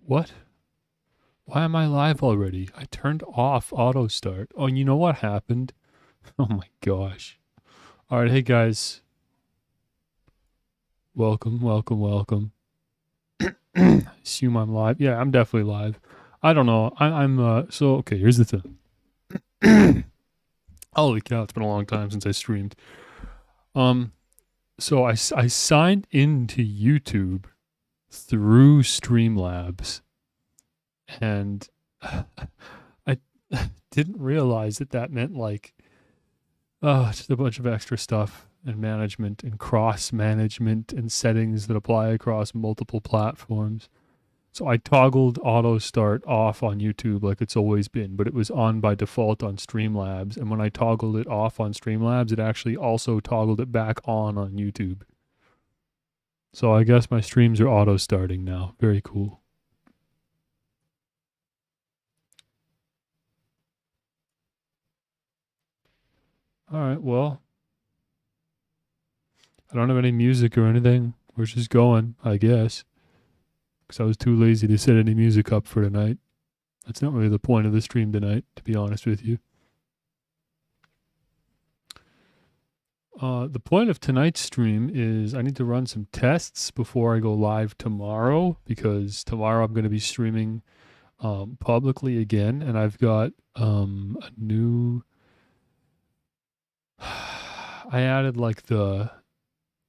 What? Why am I live already? I turned off auto start. Oh, you know what happened? Oh my gosh. All right, hey guys. Welcome, welcome, welcome. Assume I'm live. Yeah, I'm definitely live. I don't know. So okay, here's the thing. Holy cow, it's been a long time since I streamed. So I signed into YouTube through Streamlabs, and I didn't realize that meant like just a bunch of extra stuff and management and cross management and settings that apply across multiple platforms. So I toggled auto start off on YouTube like it's always been, but it was on by default on Streamlabs. And when I toggled it off on Streamlabs, it actually also toggled it back on YouTube. So I guess my streams are auto starting now. Very cool. All right, well, I don't have any music or anything. We're just going, I guess, because I was too lazy to set any music up for tonight. That's not really the point of the stream tonight, to be honest with you. The point of tonight's stream is I need to run some tests before I go live tomorrow, because tomorrow I'm going to be streaming publicly again, and I've got a new... I added like the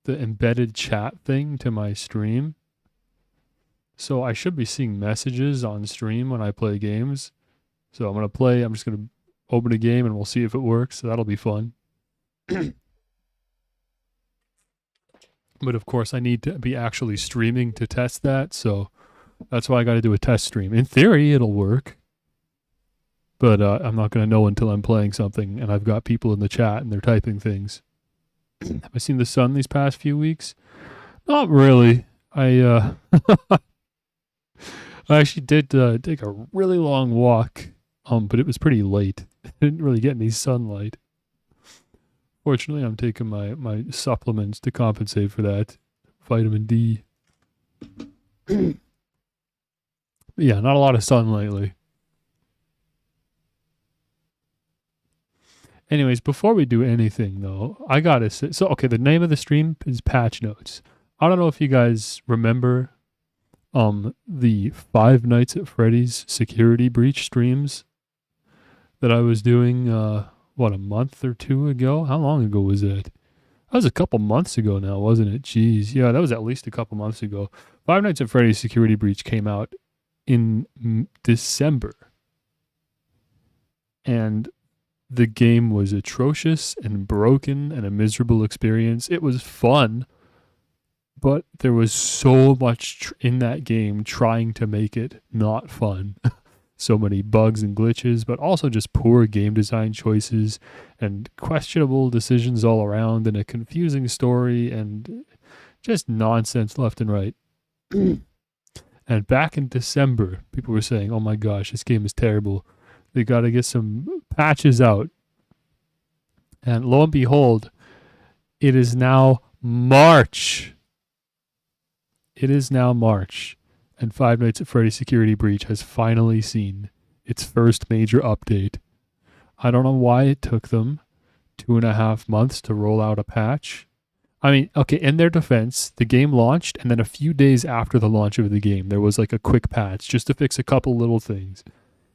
embedded chat thing to my stream. So I should be seeing messages on stream when I play games. So I'm just going to open a game and we'll see if it works. So that'll be fun. But of course I need to be actually streaming to test that. So that's why I got to do a test stream. In theory, it'll work. But I'm not going to know until I'm playing something and I've got people in the chat and they're typing things. Have I seen the sun these past few weeks? Not really. I actually did take a really long walk, but it was pretty late. I didn't really get any sunlight. Fortunately, I'm taking my supplements to compensate for that. Vitamin D. Yeah, not a lot of sun lately. Anyways, before we do anything, though, I gotta say... So, okay, the name of the stream is Patch Notes. I don't know if you guys remember the Five Nights at Freddy's security breach streams that I was doing, a month or two ago? How long ago was that? That was a couple months ago now, wasn't it? Jeez. Yeah, that was at least a couple months ago. Five Nights at Freddy's security breach came out in December. And the game was atrocious and broken and a miserable experience. It was fun, but there was so much in that game trying to make it not fun. So many bugs and glitches, but also just poor game design choices and questionable decisions all around and a confusing story and just nonsense left and right. And back in December, people were saying, oh my gosh, this game is terrible. They got to get some patches out. And lo and behold, it is now March. It is now March. And Five Nights at Freddy's Security Breach has finally seen its first major update. I don't know why it took them 2.5 months to roll out a patch. I mean, okay, in their defense, the game launched, and then a few days after the launch of the game, there was like a quick patch just to fix a couple little things.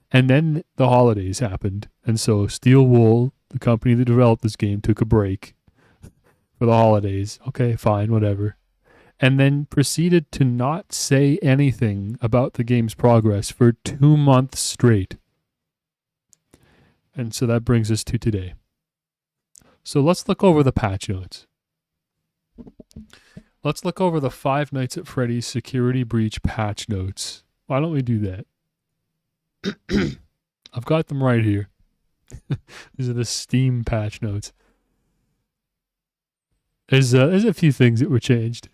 And then the holidays happened, and so Steel Wool, the company that developed this game, took a break for the holidays. Okay, fine, whatever. And then proceeded to not say anything about the game's progress for 2 months straight. And so that brings us to today. So let's look over the patch notes. Let's look over the Five Nights at Freddy's Security Breach patch notes. Why don't we do that? I've got them right here. These are the Steam patch notes. There's a few things that were changed.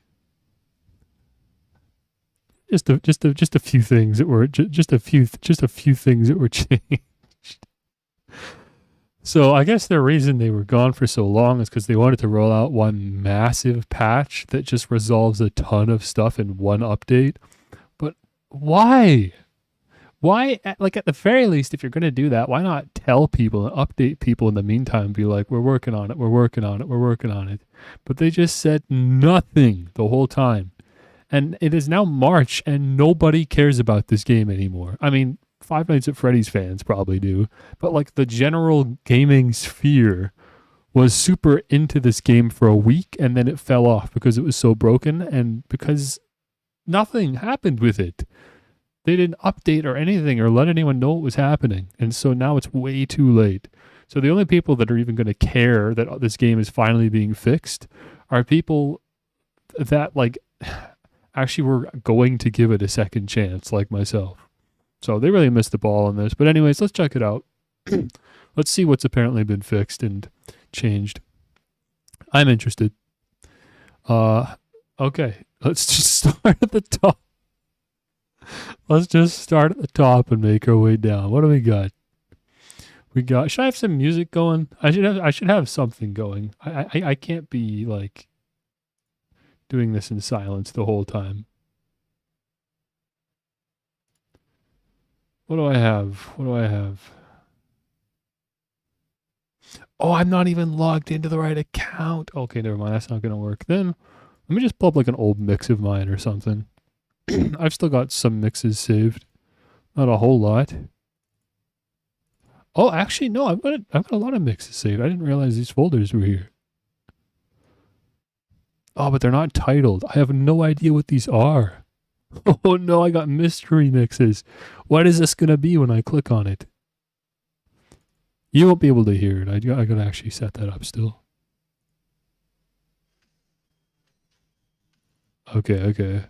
Just a few things that were just a few things that were changed. So I guess the reason they were gone for so long is because they wanted to roll out one massive patch that just resolves a ton of stuff in one update. But Why? Why, like, at the very least, if you're going to do that, why not tell people and update people in the meantime? Be like, we're working on it, we're working on it, we're working on it. But they just said nothing the whole time. And it is now March, and nobody cares about this game anymore. I mean, Five Nights at Freddy's fans probably do, but like the general gaming sphere was super into this game for a week, and then it fell off because it was so broken and because nothing happened with it. They didn't update or anything or let anyone know what was happening. And so now it's way too late. So the only people that are even going to care that this game is finally being fixed are people that like actually were going to give it a second chance, like myself. So they really missed the ball on this. But anyways, let's check it out. Let's see what's apparently been fixed and changed. I'm interested. Okay, let's just start at the top. Let's just start at the top and make our way down. What do we got? Should I have some music going? I should have something going. I can't be like doing this in silence the whole time. What do I have? Oh, I'm not even logged into the right account. Okay, never mind. That's not going to work. Then let me just pull up like an old mix of mine or something. I've still got some mixes saved. Not a whole lot. Oh, actually, no. I've got a lot of mixes saved. I didn't realize these folders were here. Oh, but they're not titled. I have no idea what these are. Oh no, I got mystery mixes. What is this going to be when I click on it? You won't be able to hear it. I got to actually set that up still. Okay. Okay,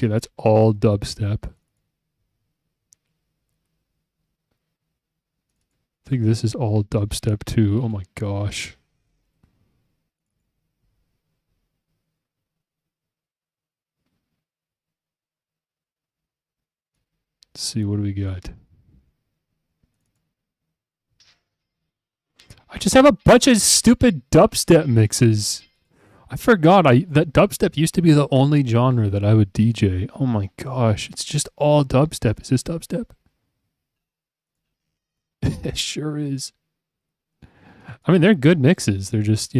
that's all dubstep. I think this is all dubstep too. Oh my gosh. Let's see, what do we got? I just have a bunch of stupid dubstep mixes. I forgot that dubstep used to be the only genre that I would DJ. Oh my gosh, it's just all dubstep. Is this dubstep? It sure is. I mean, they're good mixes. They're just,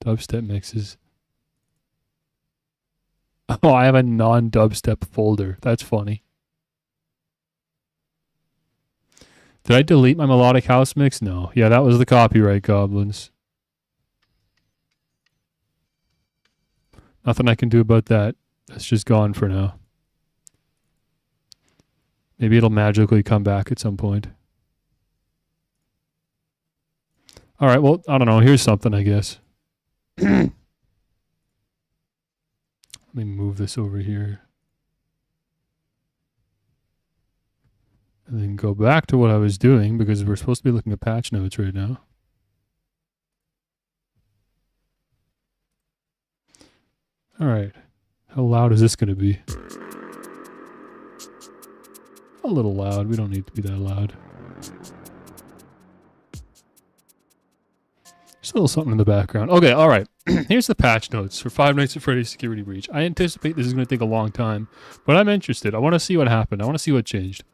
dubstep mixes. Oh, I have a non-dubstep folder. That's funny. Did I delete my melodic house mix? No. Yeah, that was the copyright goblins. Nothing I can do about that. That's just gone for now. Maybe it'll magically come back at some point. All right, well, I don't know. Here's something, I guess. Let me move this over here. And then go back to what I was doing because we're supposed to be looking at patch notes right now. All right. How loud is this going to be? A little loud. We don't need to be that loud. Just a little something in the background. Okay, all right. Here's the patch notes for Five Nights at Freddy's Security Breach. I anticipate this is going to take a long time, but I'm interested. I want to see what happened. I want to see what changed.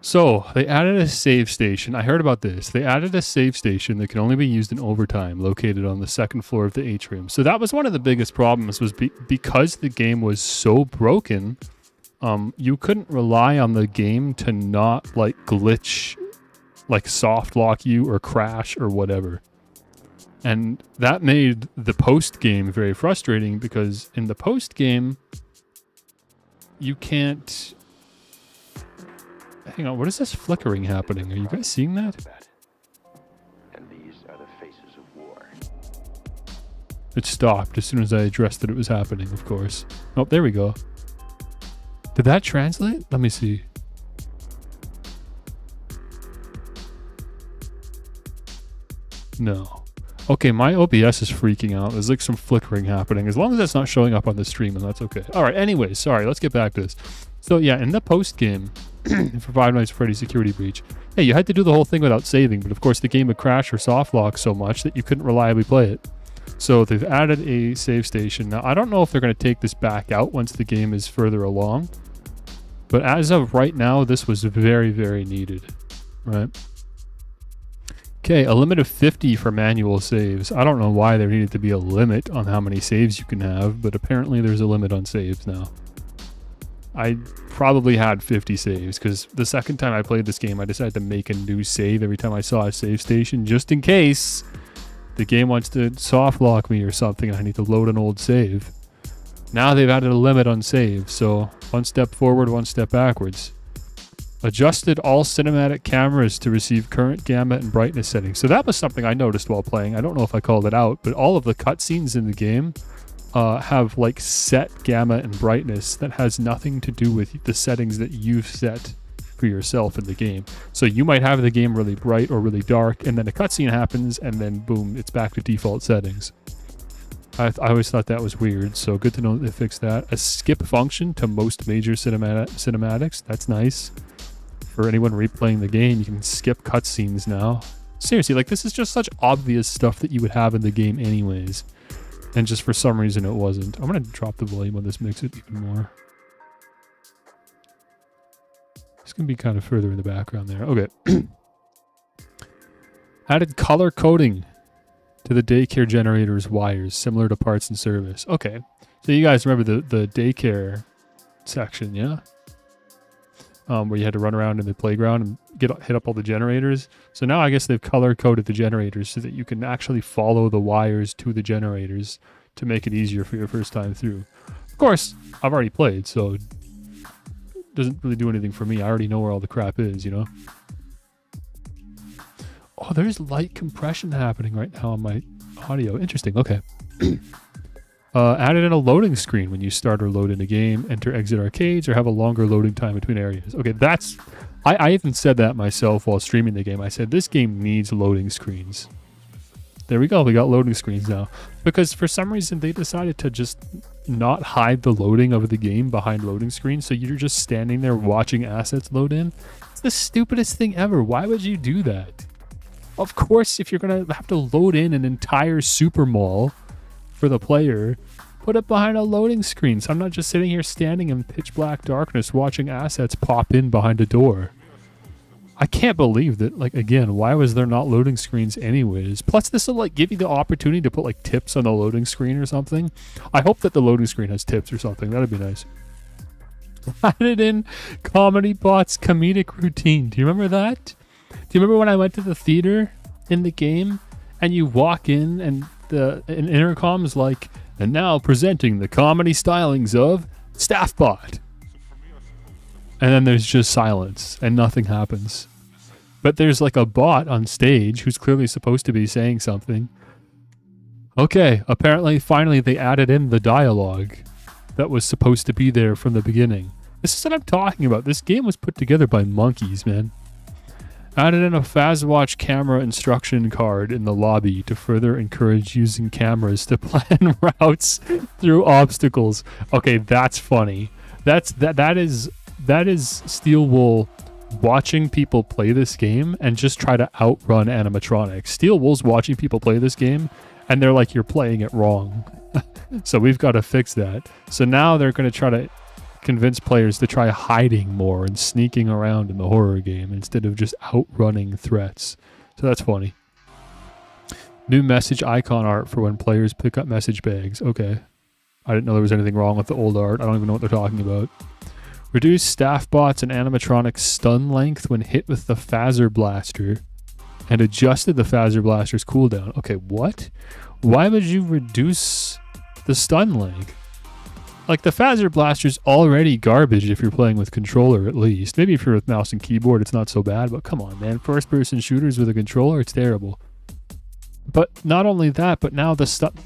So, they added a save station. I heard about this. They added a save station that can only be used in overtime, located on the second floor of the atrium. So that was one of the biggest problems, was because the game was so broken, you couldn't rely on the game to not, like, glitch, like, soft lock you or crash or whatever. And that made the post-game very frustrating because in the post-game, you can't... Hang on, what is this flickering happening? Are you guys seeing that? And these are the faces of war. It stopped as soon as I addressed that it was happening, of course. Oh, there we go. Did that translate? Let me see. No. Okay, my OBS is freaking out. There's like some flickering happening. As long as that's not showing up on the stream, then that's okay. All right, anyways, sorry, let's get back to this. So yeah, in the post-game, for Five Nights at Freddy's Security Breach, yeah, you had to do the whole thing without saving, but of course the game would crash or soft lock so much that you couldn't reliably play it. So they've added a save station. Now, I don't know if they're going to take this back out once the game is further along. But as of right now, this was very, very needed. Right? Okay, a limit of 50 for manual saves. I don't know why there needed to be a limit on how many saves you can have, but apparently there's a limit on saves now. I probably had 50 saves because the second time I played this game, I decided to make a new save every time I saw a save station, just in case the game wants to soft lock me or something and I need to load an old save. Now they've added a limit on saves, so one step forward, one step backwards. Adjusted all cinematic cameras to receive current gamma and brightness settings. So that was something I noticed while playing. I don't know if I called it out, but all of the cutscenes in the game have like set gamma and brightness that has nothing to do with the settings that you've set for yourself in the game. So you might have the game really bright or really dark, and then a cutscene happens, and then boom, it's back to default settings. I always thought that was weird, so good to know that they fixed that. A skip function to most major cinematics. That's nice. For anyone replaying the game, you can skip cutscenes now. Seriously, like this is just such obvious stuff that you would have in the game anyways. And just for some reason it wasn't. I'm going to drop the volume on this, mix it even more. It's going to be kind of further in the background there. Okay. Added color coding to the daycare generator's wires, similar to parts and service. Okay. So you guys remember the daycare section, yeah? Where you had to run around in the playground and hit up all the generators. So now I guess they've color-coded the generators so that you can actually follow the wires to the generators to make it easier for your first time through. Of course, I've already played, so it doesn't really do anything for me. I already know where all the crap is, you know? Oh, there's light compression happening right now on my audio. Interesting, okay. Added in a loading screen when you start or load in a game, enter exit arcades, or have a longer loading time between areas. Okay, that's... I even said that myself while streaming the game. I said, this game needs loading screens. There we go. We got loading screens now. Because for some reason, they decided to just not hide the loading of the game behind loading screens, so you're just standing there watching assets load in. It's the stupidest thing ever. Why would you do that? Of course, if you're going to have to load in an entire super mall for the player, put it behind a loading screen. So I'm not just sitting here standing in pitch black darkness watching assets pop in behind a door. I can't believe that, like, again, why was there not loading screens anyways? Plus, this will, like, give you the opportunity to put, like, tips on the loading screen or something. I hope that the loading screen has tips or something. That'd be nice. Added in Comedy Bot's comedic routine. Do you remember that? Do you remember when I went to the theater in the game and you walk in and an intercom's like, and now presenting the comedy stylings of Staffbot. And then there's just silence and nothing happens. But there's like a bot on stage who's clearly supposed to be saying something. Okay, apparently finally they added in the dialogue that was supposed to be there from the beginning. This is what I'm talking about. This game was put together by monkeys, man. Added in a Fazwatch camera instruction card in the lobby to further encourage using cameras to plan routes through obstacles. Okay, that's funny. That is Steel Wool watching people play this game and just try to outrun animatronics. Steel Wool's watching people play this game and they're like, you're playing it wrong. So we've got to fix that. So now they're going to try to convince players to try hiding more and sneaking around in the horror game instead of just outrunning threats. So that's funny. New message icon art for when players pick up message bags. Okay. I didn't know there was anything wrong with the old art. I don't even know what they're talking about. Reduce staff bots and animatronics stun length when hit with the Phaser Blaster and adjusted the Phaser Blaster's cooldown. Okay, what? Why would you reduce the stun length? Like, the Phaser Blaster's already garbage if you're playing with controller, at least. Maybe if you're with mouse and keyboard, it's not so bad, but come on, man. First-person shooters with a controller, it's terrible. But not only that, but now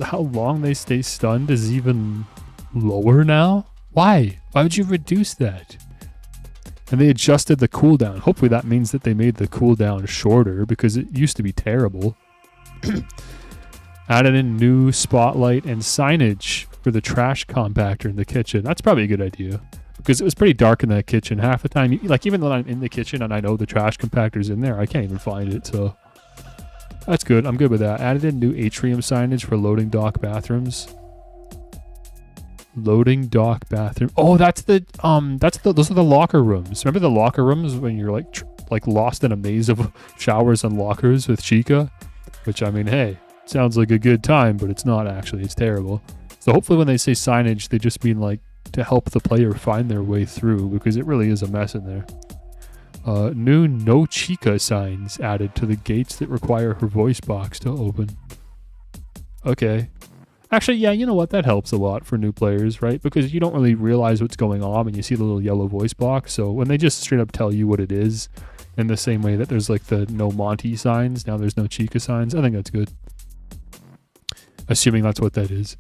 how long they stay stunned is even lower now? Why? Why would you reduce that? And they adjusted the cooldown. Hopefully that means that they made the cooldown shorter, because it used to be terrible. Added in new spotlight and signage for the trash compactor in the kitchen. That's probably a good idea, because it was pretty dark in that kitchen. Half the time, like, even though I'm in the kitchen and I know the trash compactor's in there, I can't even find it. So That's good. I'm good with that. Added in new atrium signage for loading dock bathrooms. Loading dock bathroom. Oh, those are the locker rooms. Remember the locker rooms when you're like lost in a maze of showers and lockers with Chica? Which, I mean, hey, sounds like a good time, but it's not actually. It's terrible. So hopefully when they say signage, they just mean like to help the player find their way through, because it really is a mess in there. New no Chica signs added to the gates that require her voice box to open. Okay. Actually, yeah, you know what? That helps a lot for new players, right? Because you don't really realize what's going on when you see the little yellow voice box. So when they just straight up tell you what it is, in the same way that there's like the no Monty signs, now there's no Chica signs, I think that's good. Assuming that's what that is.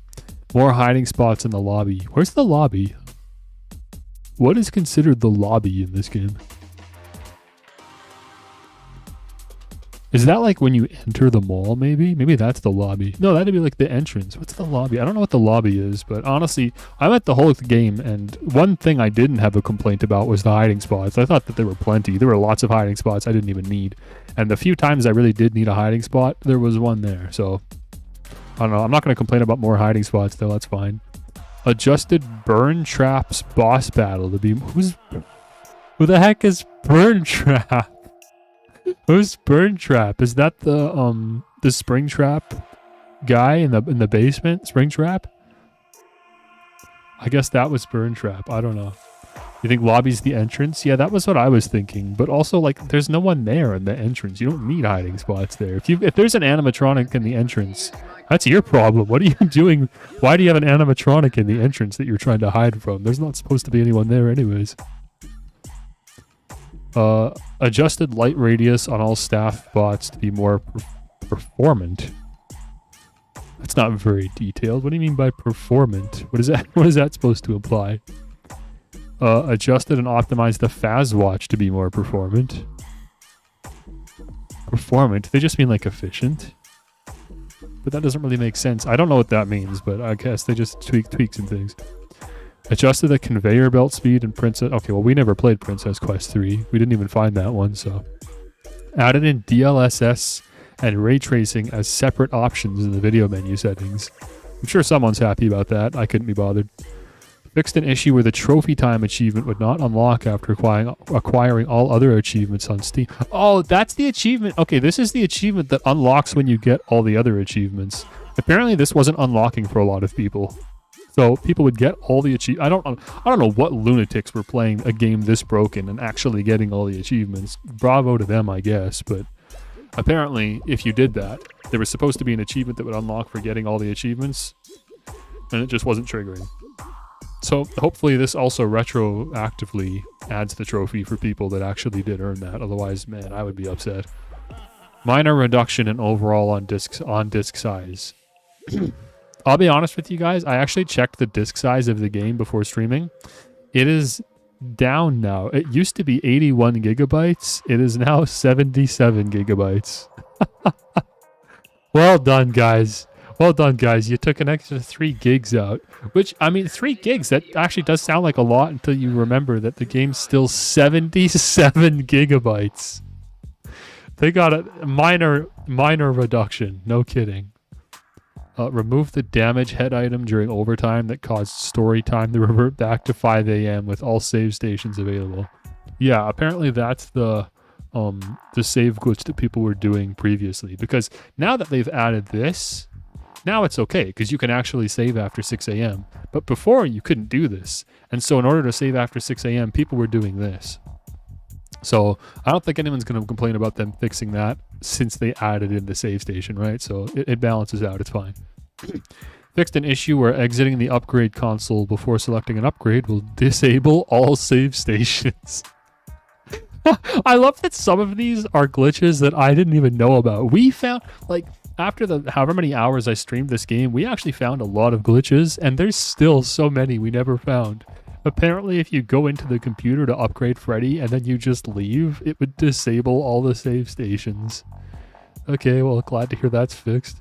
More hiding spots in the lobby. Where's the lobby? What is considered the lobby in this game? Is that like when you enter the mall, maybe? Maybe that's the lobby. No, that'd be like the entrance. What's the lobby? I don't know what the lobby is, but honestly, I went the whole game, and one thing I didn't have a complaint about was the hiding spots. I thought that there were plenty. There were lots of hiding spots I didn't even need. And the few times I really did need a hiding spot, there was one there. So, I don't know. I'm not going to complain about more hiding spots, though. That's fine. Adjusted Burn Trap's boss battle to be... Who the heck is Burn Trap? Who's Burn Trap? Is that the Springtrap guy in the basement? Springtrap? I guess that was Burn Trap. I don't know. You think lobby's the entrance? Yeah, that was what I was thinking. But also, like, there's no one there in the entrance. You don't need hiding spots there. If there's an animatronic in the entrance, that's your problem. What are you doing? Why do you have an animatronic in the entrance that you're trying to hide from? There's not supposed to be anyone there anyways. Adjusted light radius on all staff bots to be more performant. That's not very detailed. What do you mean by performant? What is that supposed to imply? Adjusted and optimized the Faz watch to be more performant. Performant? They just mean like efficient. But that doesn't really make sense. I don't know what that means, but I guess they just tweak some things. Adjusted the conveyor belt speed in Princess... Okay, well, we never played Princess Quest 3. We didn't even find that one, so... Added in DLSS and ray tracing as separate options in the video menu settings. I'm sure someone's happy about that. I couldn't be bothered. Fixed an issue where the trophy time achievement would not unlock after acquiring all other achievements on Steam. Oh, that's the achievement. Okay, this is the achievement that unlocks when you get all the other achievements. Apparently, this wasn't unlocking for a lot of people. So people would get all the achievements. I don't know what lunatics were playing a game this broken and actually getting all the achievements. Bravo to them, I guess. But apparently, if you did that, there was supposed to be an achievement that would unlock for getting all the achievements, and it just wasn't triggering. So hopefully this also retroactively adds the trophy for people that actually did earn that. Otherwise, man, I would be upset. Minor reduction in overall on disk size. I'll be honest with you guys. I actually checked the disk size of the game before streaming. It is down now. It used to be 81 gigabytes. It is now 77 gigabytes. Well done, guys. Well done, guys. You took an extra 3 gigs out. Which, I mean, 3 gigs, that actually does sound like a lot until you remember that the game's still 77 gigabytes. They got a minor reduction. No kidding. Remove the damage head item during overtime that caused story time to revert back to 5 a.m. with all save stations available. Yeah, apparently that's the save glitch that people were doing previously. Because now that they've added this, now it's okay because you can actually save after 6 a.m. But before you couldn't do this. And so in order to save after 6 a.m., people were doing this. So I don't think anyone's going to complain about them fixing that since they added in the save station, right? So it balances out. It's fine. Fixed an issue where exiting the upgrade console before selecting an upgrade will disable all save stations. I love that some of these are glitches that I didn't even know about. We found, like, after the however many hours I streamed this game, we actually found a lot of glitches, and there's still so many we never found. Apparently, if you go into the computer to upgrade Freddy and then you just leave, it would disable all the save stations. Okay, well, glad to hear that's fixed.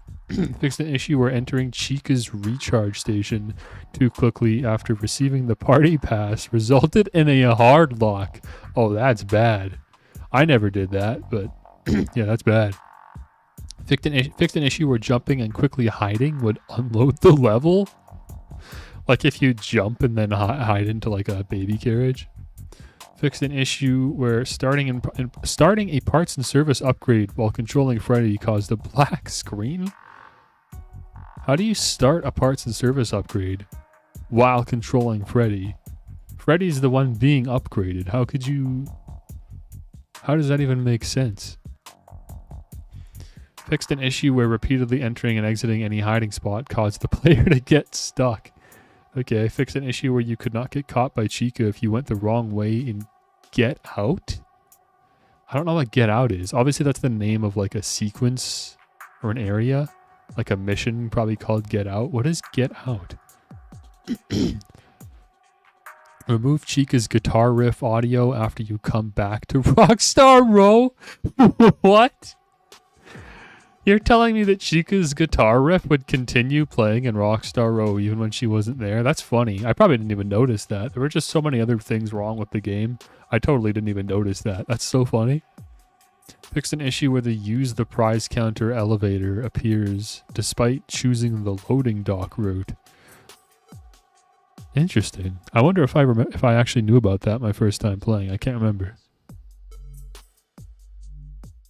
Fixed an issue where entering Chica's recharge station too quickly after receiving the party pass resulted in a hard lock. Oh, that's bad. I never did that, but yeah, that's bad. Fixed an issue where jumping and quickly hiding would unload the level. Like if you jump and then hide into like a baby carriage. Fixed an issue where starting a parts and service upgrade while controlling Freddy caused a black screen. How do you start a parts and service upgrade while controlling Freddy? Freddy's the one being upgraded. How does that even make sense? Fixed an issue where repeatedly entering and exiting any hiding spot caused the player to get stuck. Okay, fixed an issue where you could not get caught by Chica if you went the wrong way in Get Out? I don't know what Get Out is. Obviously that's the name of like a sequence or an area. Like a mission probably called Get Out. What is Get Out? Remove Chica's guitar riff audio after you come back to Rockstar Row? What? You're telling me that Chica's guitar riff would continue playing in Rockstar Row even when she wasn't there? That's funny. I probably didn't even notice that. There were just so many other things wrong with the game. I totally didn't even notice that. That's so funny. Fixed an issue where the use the prize counter elevator appears despite choosing the loading dock route. Interesting. I wonder if I actually knew about that my first time playing. I can't remember.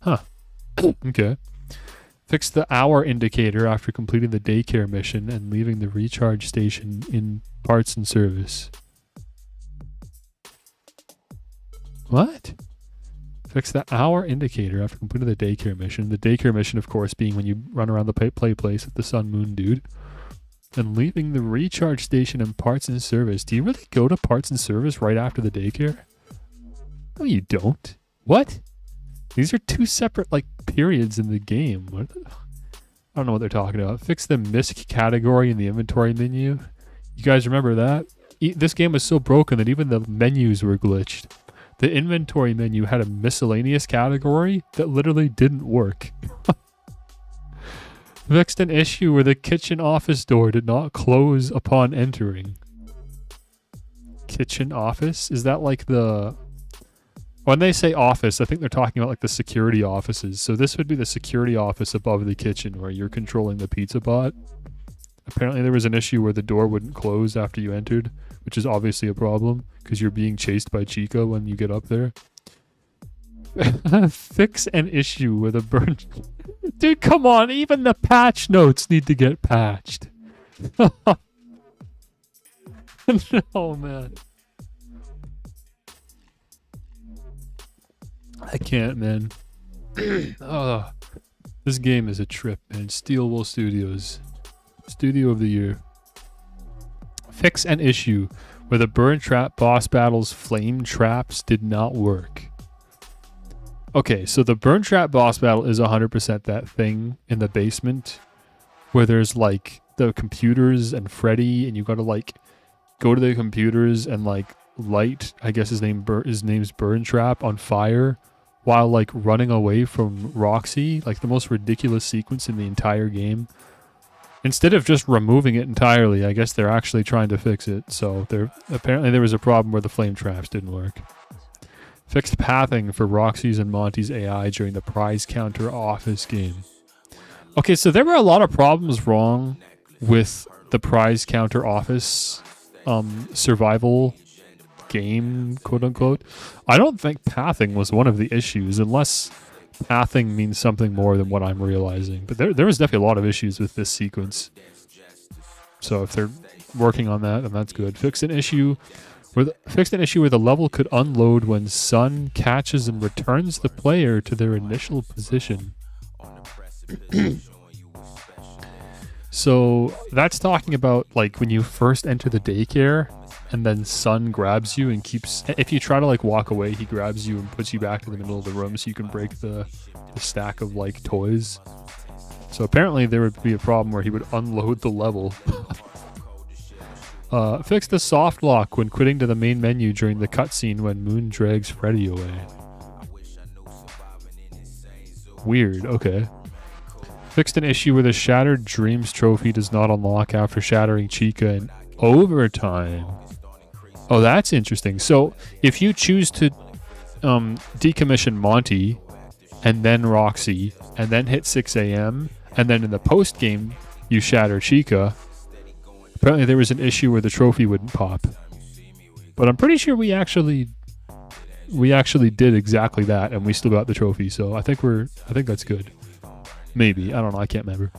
Huh. Okay. Fix the hour indicator after completing the daycare mission and leaving the recharge station in parts and service. What? Fix the hour indicator after completing the daycare mission. The daycare mission, of course, being when you run around the play place with the Sun Moon dude. And leaving the recharge station in parts and service. Do you really go to parts and service right after the daycare? No, you don't. What? These are two separate, like, periods in the game. I don't know what they're talking about. Fix the misc category in the inventory menu. You guys remember that? This game was so broken that even the menus were glitched. The inventory menu had a miscellaneous category that literally didn't work. Fixed an issue where the kitchen office door did not close upon entering. Kitchen office? Is that like the... When they say office, I think they're talking about like the security offices. So this would be the security office above the kitchen where you're controlling the pizza bot. Apparently there was an issue where the door wouldn't close after you entered, which is obviously a problem because you're being chased by Chica when you get up there. Fix an issue with a burn... Dude, come on. Even the patch notes need to get patched. No, man. I can't, man. This game is a trip, man. Steelwool Studios. Studio of the Year. Fix an issue where the Burn Trap boss battle's flame traps did not work. Okay, so the Burn Trap boss battle is 100% that thing in the basement where there's like the computers and Freddy, and you gotta like go to the computers and like light, I guess his name's Burn Trap, on fire while like running away from Roxy. Like the most ridiculous sequence in the entire game. Instead of just removing it entirely, I guess they're actually trying to fix it. So apparently there was a problem where the flame traps didn't work. Fixed pathing for Roxy's and Monty's AI during the prize counter office game. Okay, so there were a lot of problems wrong with the prize counter office survival game, quote unquote. I don't think pathing was one of the issues, unless pathing means something more than what I'm realizing. But there was definitely a lot of issues with this sequence. So if they're working on that, then that's good. Fixed an issue where the level could unload when Sun catches and returns the player to their initial position. So that's talking about like when you first enter the daycare and then Sun grabs you and keeps... If you try to like walk away, he grabs you and puts you back in the middle of the room so you can break the stack of like toys. So apparently there would be a problem where he would unload the level. Fix the soft lock when quitting to the main menu during the cutscene when Moon drags Freddy away. Weird, okay. Fixed an issue where the Shattered Dreams trophy does not unlock after shattering Chica in overtime. Oh, that's interesting. So if you choose to decommission Monty and then Roxy, and then hit 6 a.m., and then in the post game, you shatter Chica. Apparently there was an issue where the trophy wouldn't pop. But I'm pretty sure we actually did exactly that, and we still got the trophy, so I think that's good. Maybe. I don't know. I can't remember.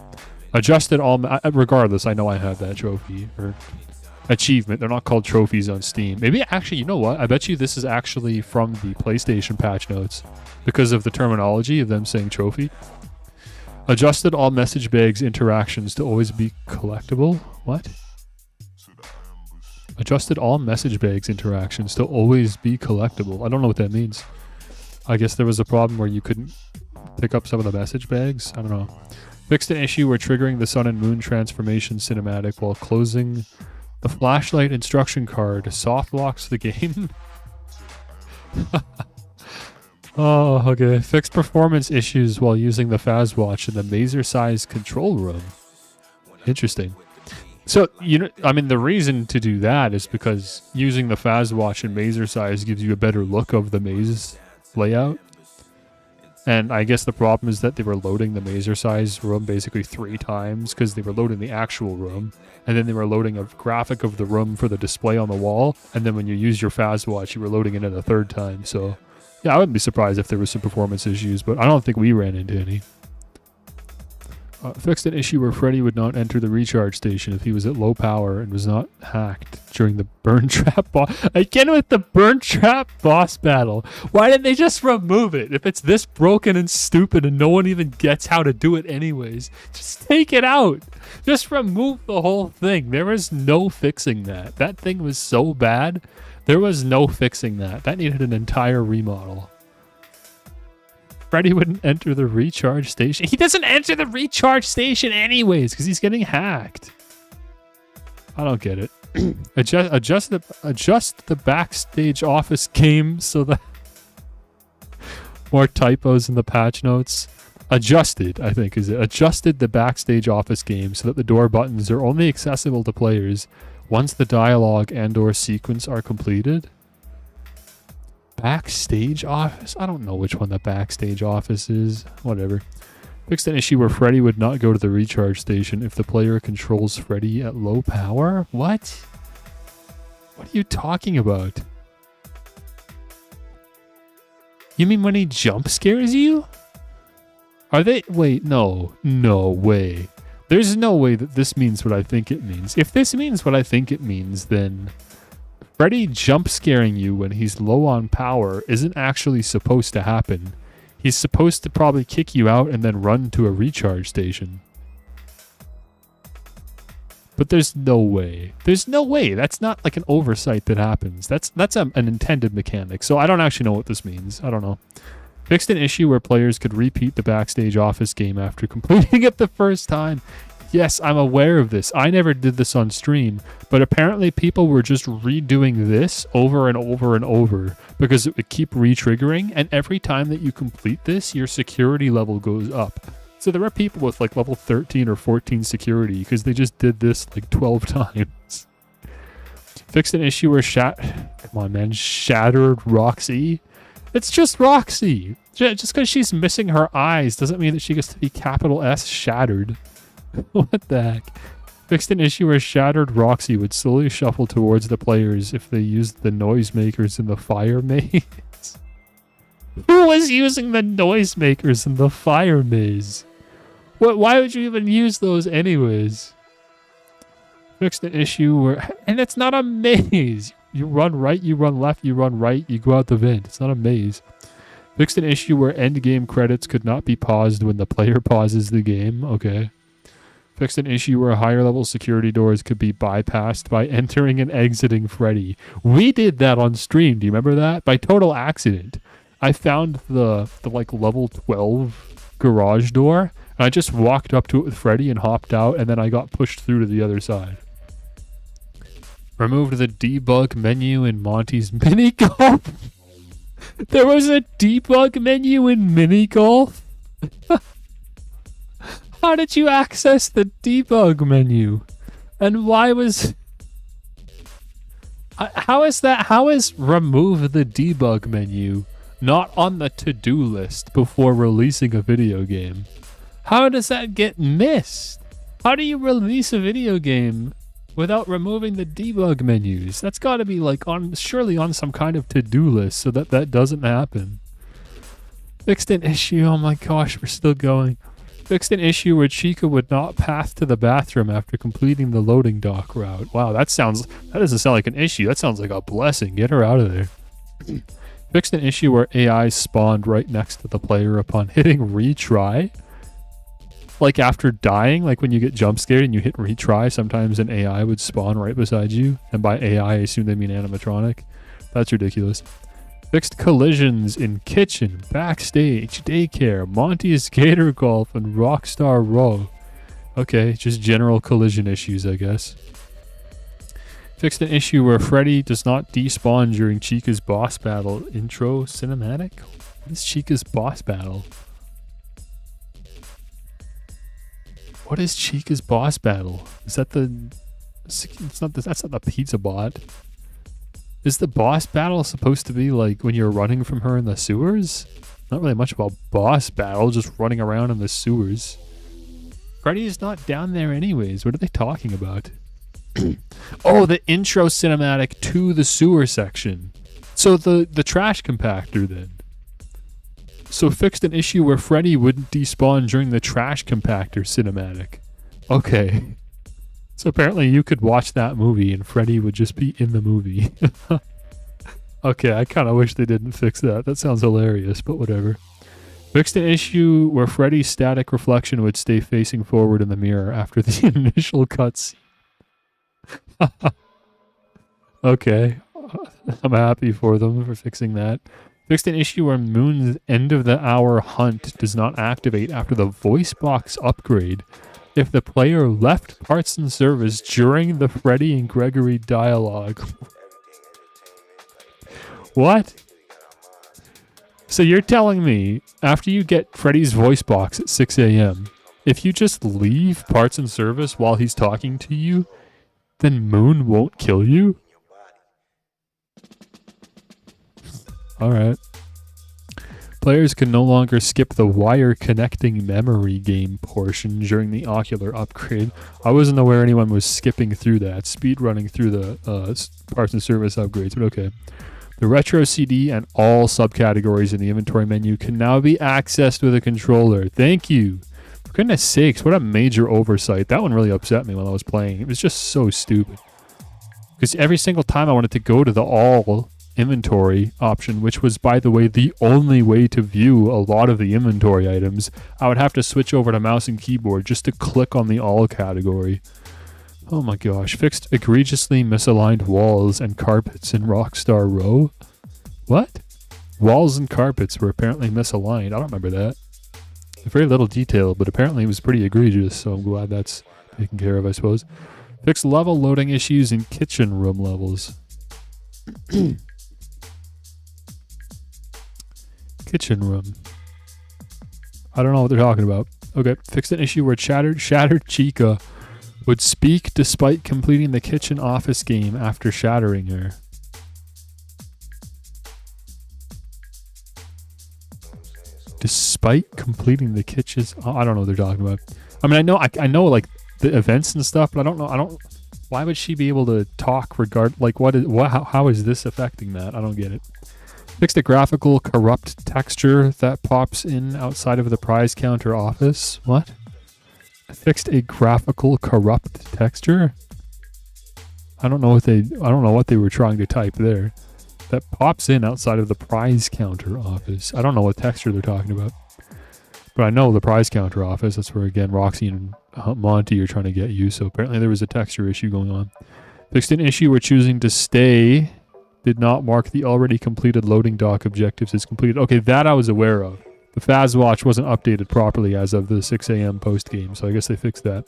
Adjusted all... regardless, I know I have that trophy. Or achievement. They're not called trophies on Steam. Maybe, actually, you know what? I bet you this is actually from the PlayStation patch notes because of the terminology of them saying trophy. Adjusted all message bags interactions to always be collectible. What? Adjusted all message bags interactions to always be collectible. I don't know what that means. I guess there was a problem where you couldn't pick up some of the message bags. I don't know. Fixed an issue where triggering the sun and moon transformation cinematic while closing the flashlight instruction card soft locks the game. Oh, okay. Fixed performance issues while using the Fazwatch in the mazer-sized control room. Interesting. So, the reason to do that is because using the Fazwatch in mazer size gives you a better look of the maze layout. And I guess the problem is that they were loading the mazer size room basically 3 times because they were loading the actual room. And then they were loading a graphic of the room for the display on the wall. And then when you use your Fazwatch, you were loading it in a 3rd time. So, yeah, I wouldn't be surprised if there was some performance issues, but I don't think we ran into any. Fixed an issue where Freddy would not enter the recharge station if he was at low power and was not hacked during the burn trap boss. Again with the burn trap boss battle. Why didn't they just remove it? If it's this broken and stupid and no one even gets how to do it anyways, just take it out. Just remove the whole thing. There was no fixing that. That thing was so bad. There was no fixing that. That needed an entire remodel. Freddy wouldn't enter the recharge station. He doesn't enter the recharge station anyways because he's getting hacked. I don't get it. Adjust the backstage office game so that more typos in the patch notes. Adjusted, I think, is it? Adjusted the backstage office game so that the door buttons are only accessible to players once the dialogue and/or sequence are completed. Backstage office? I don't know which one the backstage office is. Whatever. Fixed an issue where Freddy would not go to the recharge station if the player controls Freddy at low power? What? What are you talking about? You mean when he jump scares you? Are they... Wait, no. No way. There's no way that this means what I think it means. If this means what I think it means, then... Freddy jump scaring you when he's low on power isn't actually supposed to happen. He's supposed to probably kick you out and then run to a recharge station. But there's no way. There's no way. That's not like an oversight that happens. That's an intended mechanic. So I don't actually know what this means. I don't know. Fixed an issue where players could repeat the backstage office game after completing it the first time. Yes, I'm aware of this. I never did this on stream, but apparently people were just redoing this over and over and over because it would keep re-triggering, and every time that you complete this, your security level goes up. So there are people with like level 13 or 14 security because they just did this like 12 times. Fixed an issue where shattered Roxy. It's just Roxy. Just because she's missing her eyes doesn't mean that she gets to be capital S shattered. What the heck? Fixed an issue where shattered Roxy would slowly shuffle towards the players if they used the noisemakers in the fire maze. Who was using the noisemakers in the fire maze? Why would you even use those anyways? Fixed an issue where... And it's not a maze! You run right, you run left, you run right, you go out the vent. It's not a maze. Fixed an issue where endgame credits could not be paused when the player pauses the game. Okay. Fixed an issue where higher level security doors could be bypassed by entering and exiting Freddy. We did that on stream. Do you remember that? By total accident. I found the like level 12 garage door, and I just walked up to it with Freddy and hopped out, and then I got pushed through to the other side. Removed the debug menu in Monty's mini golf. There was a debug menu in mini golf? How did you access the debug menu? And why was... How is remove the debug menu not on the to-do list before releasing a video game. How does that get missed? How do you release a video game without removing the debug menus? That's got to be like surely on some kind of to-do list so that that doesn't happen. Fixed an issue. Oh my gosh, we're still going. Fixed an issue where Chica would not path to the bathroom after completing the loading dock route. Wow, that doesn't sound like an issue. That sounds like a blessing. Get her out of there. Fixed an issue where AI spawned right next to the player upon hitting retry. Like after dying, like when you get jump scared and you hit retry, sometimes an AI would spawn right beside you. And by AI, I assume they mean animatronic. That's ridiculous. Fixed collisions in kitchen, backstage, daycare, Monty's Gator Golf, and Rockstar Row. Okay, just general collision issues, I guess. Fixed an issue where Freddy does not despawn during Chica's boss battle intro cinematic. What is Chica's boss battle? What is Chica's boss battle? Is that that's not the pizza bot. Is the boss battle supposed to be like when you're running from her in the sewers? Not really much about boss battle, just running around in the sewers. Freddy is not down there anyways. What are they talking about? Oh, the intro cinematic to the sewer section. So the trash compactor then. So fixed an issue where Freddy wouldn't despawn during the trash compactor cinematic. Okay. So apparently you could watch that movie and Freddy would just be in the movie. Okay, I kind of wish they didn't fix that. That sounds hilarious, but whatever. Fixed an issue where Freddy's static reflection would stay facing forward in the mirror after the initial cutscene. Okay, I'm happy for them for fixing that. Fixed an issue where Moon's end of the hour hunt does not activate after the voice box upgrade if the player left parts and service during the Freddy and Gregory dialogue. What? So you're telling me after you get Freddy's voice box at 6 a.m., if you just leave parts and service while he's talking to you, then Moon won't kill you? Alright. Players can no longer skip the wire connecting memory game portion during the ocular upgrade. I wasn't aware anyone was skipping through that, speed running through the parts and service upgrades, but okay. The retro CD and all subcategories in the inventory menu can now be accessed with a controller. Thank you. For goodness sakes, what a major oversight. That one really upset me while I was playing. It was just so stupid. Because every single time I wanted to go to the all inventory option, which was, by the way, the only way to view a lot of the inventory items, I would have to switch over to mouse and keyboard just to click on the all category. Oh my gosh. Fixed egregiously misaligned walls and carpets in Rockstar Row? What? Walls and carpets were apparently misaligned. I don't remember that. Very little detail, but apparently it was pretty egregious, so I'm glad that's taken care of, I suppose. Fixed level loading issues in kitchen room levels. Kitchen room. I don't know what they're talking about. Okay, fixed an issue where Shattered Chica would speak despite completing the kitchen office game after shattering her. Despite completing the kitchen's... I don't know what they're talking about. I mean, I know like the events and stuff, but I don't... Why would she be able to talk how is this affecting that? I don't get it. Fixed a graphical corrupt texture that pops in outside of the prize counter office. What? Fixed a graphical corrupt texture? I don't know what they were trying to type there. That pops in outside of the prize counter office. I don't know what texture they're talking about. But I know the prize counter office, that's where again Roxy and Monty are trying to get you, so apparently there was a texture issue going on. Fixed an issue where choosing to stay did not mark the already completed loading dock objectives as completed. Okay, that I was aware of. The Fazwatch wasn't updated properly as of the 6 a.m. post game, so I guess they fixed that.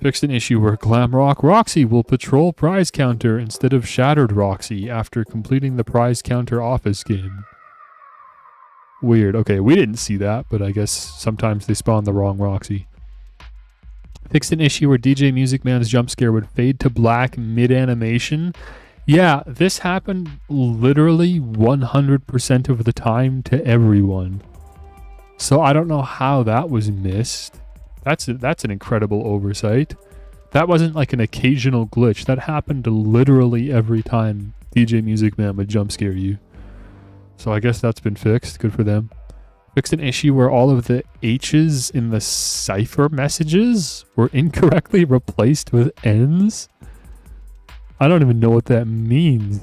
Fixed an issue where Glamrock Roxy will patrol prize counter instead of Shattered Roxy after completing the prize counter office game. Weird. Okay, we didn't see that, but I guess sometimes they spawn the wrong Roxy. Fixed an issue where DJ Music Man's jump scare would fade to black mid-animation Yeah, this happened literally 100% of the time to everyone. So I don't know how that was missed. That's an incredible oversight. That wasn't like an occasional glitch. That happened literally every time DJ Music Man would jump scare you. So I guess that's been fixed. Good for them. Fixed an issue where all of the H's in the cipher messages were incorrectly replaced with N's. I don't even know what that means.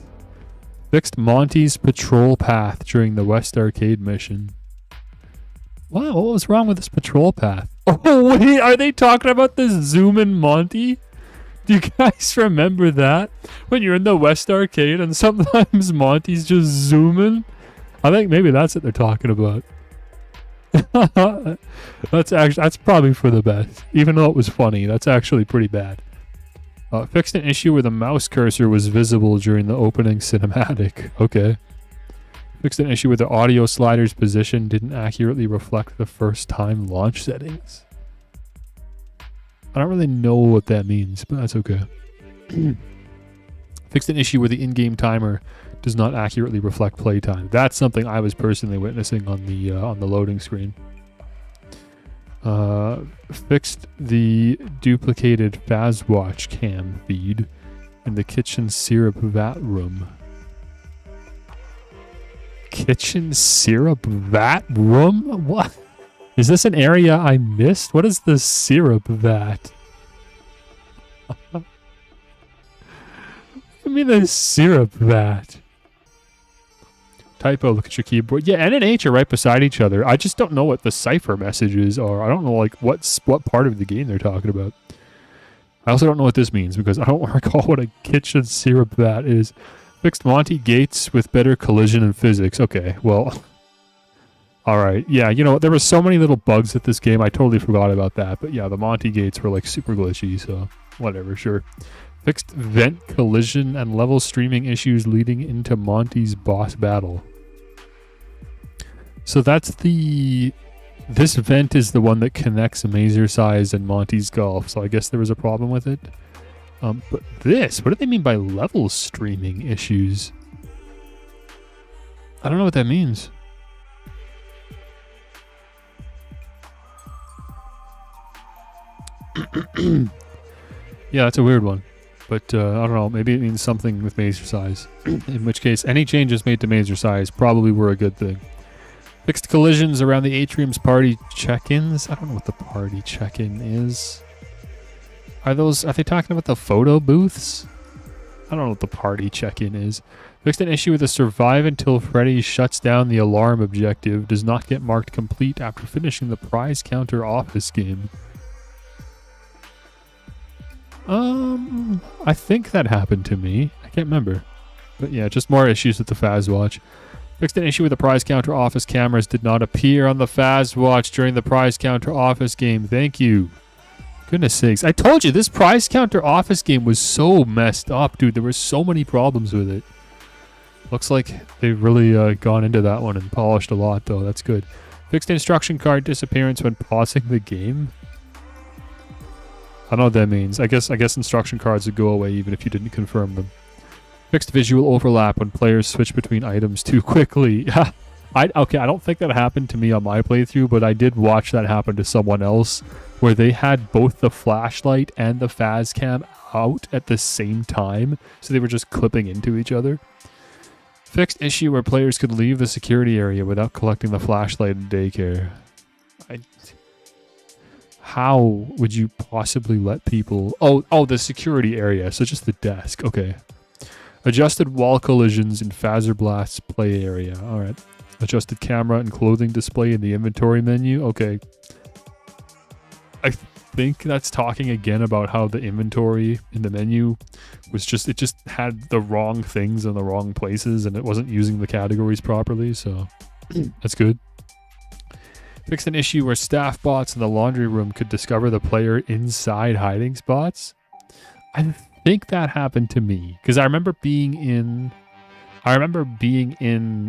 Fixed Monty's patrol path during the West Arcade mission. Wow, what was wrong with this patrol path? Oh, wait, are they talking about this zoom in Monty? Do you guys remember that? When you're in the West Arcade and sometimes Monty's just zooming? I think maybe that's what they're talking about. That's probably for the best. Even though it was funny, that's actually pretty bad. Fixed an issue where the mouse cursor was visible during the opening cinematic. Okay. Fixed an issue where the audio slider's position didn't accurately reflect the first time launch settings. I don't really know what that means, but that's okay. Fixed an issue where the in-game timer does not accurately reflect playtime. That's something I was personally witnessing on the loading screen. Fixed the duplicated Fazwatch cam feed in the kitchen syrup vat room. Kitchen syrup vat room? What? Is this an area I missed? What is the syrup vat? I mean the syrup vat. Typo, look at your keyboard. Yeah, N and H are right beside each other. I just don't know what the cipher messages are. I don't know like what part of the game they're talking about. I also don't know what this means because I don't recall what a kitchen syrup vat is. Fixed Monty gates with better collision and physics. Okay, well. Alright, yeah, you know what? There were so many little bugs with this game. I totally forgot about that. But yeah, the Monty gates were like super glitchy, so whatever, sure. Fixed vent collision and level streaming issues leading into Monty's boss battle. So that's this vent is the one that connects Mazercise and Monty's Golf. So I guess there was a problem with it. But this, what do they mean by level streaming issues? I don't know what that means. Yeah, that's a weird one. But I don't know, maybe it means something with Mazercise. In which case, any changes made to Mazercise probably were a good thing. Fixed collisions around the Atrium's party check-ins. I don't know what the party check-in is. Are they talking about the photo booths? I don't know what the party check-in is. Fixed an issue with the survive until Freddy shuts down the alarm objective does not get marked complete after finishing the prize counter office game. I think that happened to me. I can't remember. But yeah, just more issues with the Fazwatch. Fixed an issue with the prize counter office cameras did not appear on the Fazwatch during the prize counter office game. Thank you. Goodness sakes. I told you, this prize counter office game was so messed up, dude. There were so many problems with it. Looks like they've really gone into that one and polished a lot, though. That's good. Fixed instruction card disappearance when pausing the game. I don't know what that means. I guess instruction cards would go away even if you didn't confirm them. Fixed visual overlap when players switch between items too quickly. I don't think that happened to me on my playthrough, but I did watch that happen to someone else where they had both the flashlight and the Fazcam out at the same time, so they were just clipping into each other. Fixed issue where players could leave the security area without collecting the flashlight in daycare. How would you possibly let people... Oh, the security area, so just the desk. Okay. Adjusted wall collisions in Fazerblast's play area. Alright. Adjusted camera and clothing display in the inventory menu. Okay. I think that's talking again about how the inventory in the menu was just... It just had the wrong things in the wrong places and it wasn't using the categories properly, so that's good. Fixed an issue where staff bots in the laundry room could discover the player inside hiding spots. I think that happened to me because I remember being in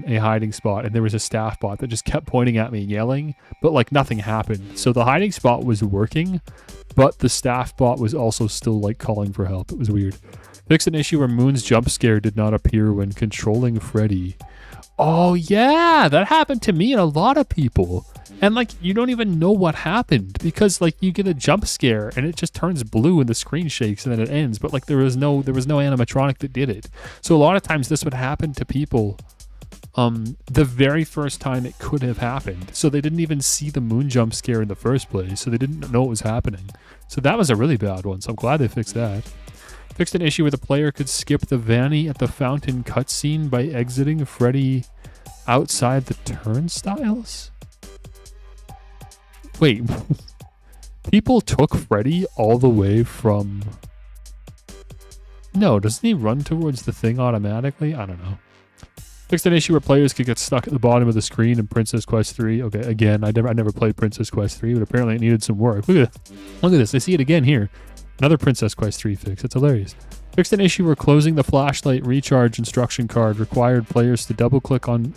a hiding spot and there was a staff bot that just kept pointing at me and yelling, but like nothing happened. So the hiding spot was working, but the staff bot was also still like calling for help. It was weird. Fixed an issue where Moon's jump scare did not appear when controlling Freddy. Oh yeah, that happened to me and a lot of people. And like you don't even know what happened because like you get a jump scare and it just turns blue and the screen shakes and then it ends. But like there was no animatronic that did it. So a lot of times this would happen to people the very first time it could have happened. So they didn't even see the Moon jump scare in the first place. So they didn't know it was happening. So that was a really bad one. So I'm glad they fixed that. Fixed an issue where the player could skip the Vanny at the fountain cutscene by exiting Freddy outside the turnstiles? Wait, people took Freddy all the way from... No, doesn't he run towards the thing automatically? I don't know. Fixed an issue where players could get stuck at the bottom of the screen in Princess Quest 3. Okay, again, I never played Princess Quest 3, but apparently it needed some work. Look at this. I see it again here. Another Princess Quest 3 fix. It's hilarious. Fixed an issue where closing the flashlight recharge instruction card required players to double-click on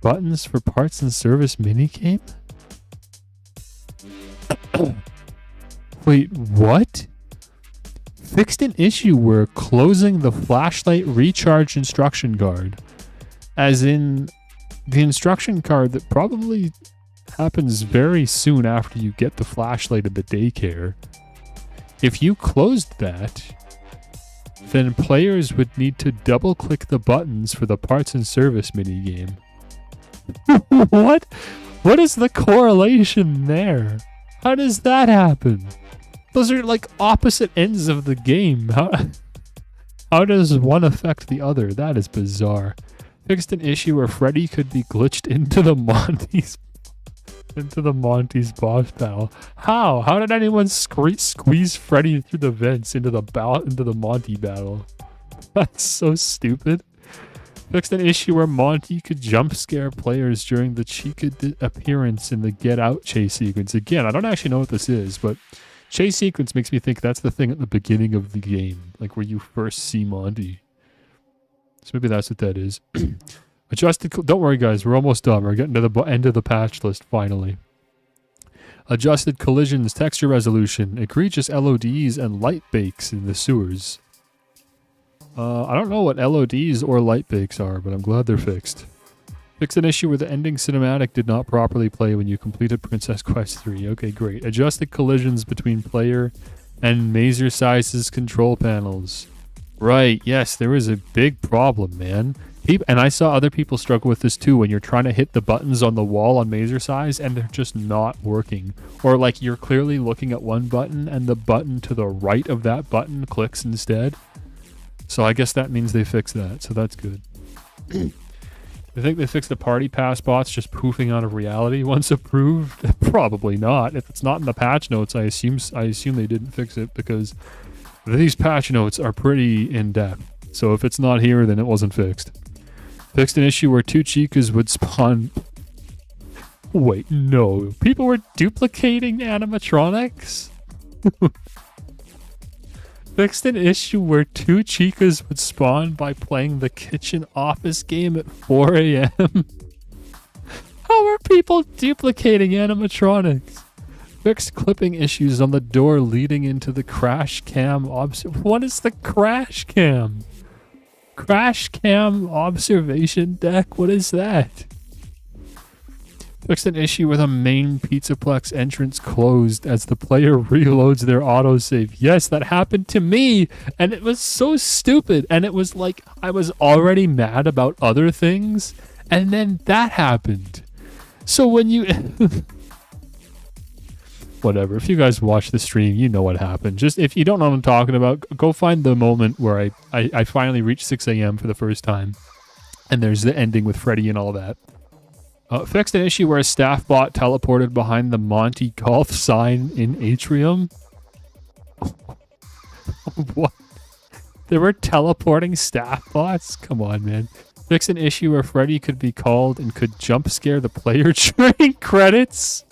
buttons for parts and service minigame? Wait, what? Fixed an issue where closing the flashlight recharge instruction card, as in the instruction card that probably happens very soon after you get the flashlight at the daycare. If you closed that, then players would need to double click the buttons for the parts and service minigame. What? What is the correlation there? How does that happen? Those are like opposite ends of the game. How does one affect the other? That is bizarre. Fixed an issue where Freddy could be glitched into the Monty's boss battle. How? How did anyone squeeze Freddy through the vents into the Monty battle? That's so stupid. Fixed an issue where Monty could jump scare players during the Chica appearance in the Get Out chase sequence. Again, I don't actually know what this is, but chase sequence makes me think that's the thing at the beginning of the game, like where you first see Monty. So maybe that's what that is. Adjusted... Don't worry, guys. We're almost done. We're getting to the end of the patch list, finally. Adjusted collisions, texture resolution, egregious LODs, and light bakes in the sewers. I don't know what LODs or light bakes are, but I'm glad they're fixed. Fixed an issue where the ending cinematic did not properly play when you completed Princess Quest 3. Okay, great. Adjusted collisions between player and Mazer-Size's control panels. Right, yes, there is a big problem, man. And I saw other people struggle with this too when you're trying to hit the buttons on the wall on Mazer-Size and they're just not working. Or like you're clearly looking at one button and the button to the right of that button clicks instead. So I guess that means they fixed that, so that's good. I think they fixed the party pass bots just poofing out of reality once approved. Probably not. If it's not in the patch notes, I assume they didn't fix it because these patch notes are pretty in-depth. So if it's not here, then it wasn't fixed. Fixed an issue where two Chicas would spawn... Wait, no. People were duplicating animatronics? Fixed an issue where two Chicas would spawn by playing the kitchen office game at 4 a.m. How are people duplicating animatronics? Fixed clipping issues on the door leading into the crash cam What is the crash cam? Crash cam observation deck? What is that? Fixed an issue with a main Pizzaplex entrance closed as the player reloads their autosave. Yes, that happened to me, and it was so stupid. And it was like I was already mad about other things, and then that happened. So when you... Whatever. If you guys watch the stream, you know what happened. Just if you don't know what I'm talking about, go find the moment where I finally reached 6 a.m. for the first time. And there's the ending with Freddy and all that. Fixed an issue where a staff bot teleported behind the Monty Golf sign in Atrium. What? There were teleporting staff bots? Come on, man. Fixed an issue where Freddy could be called and could jump scare the player during credits.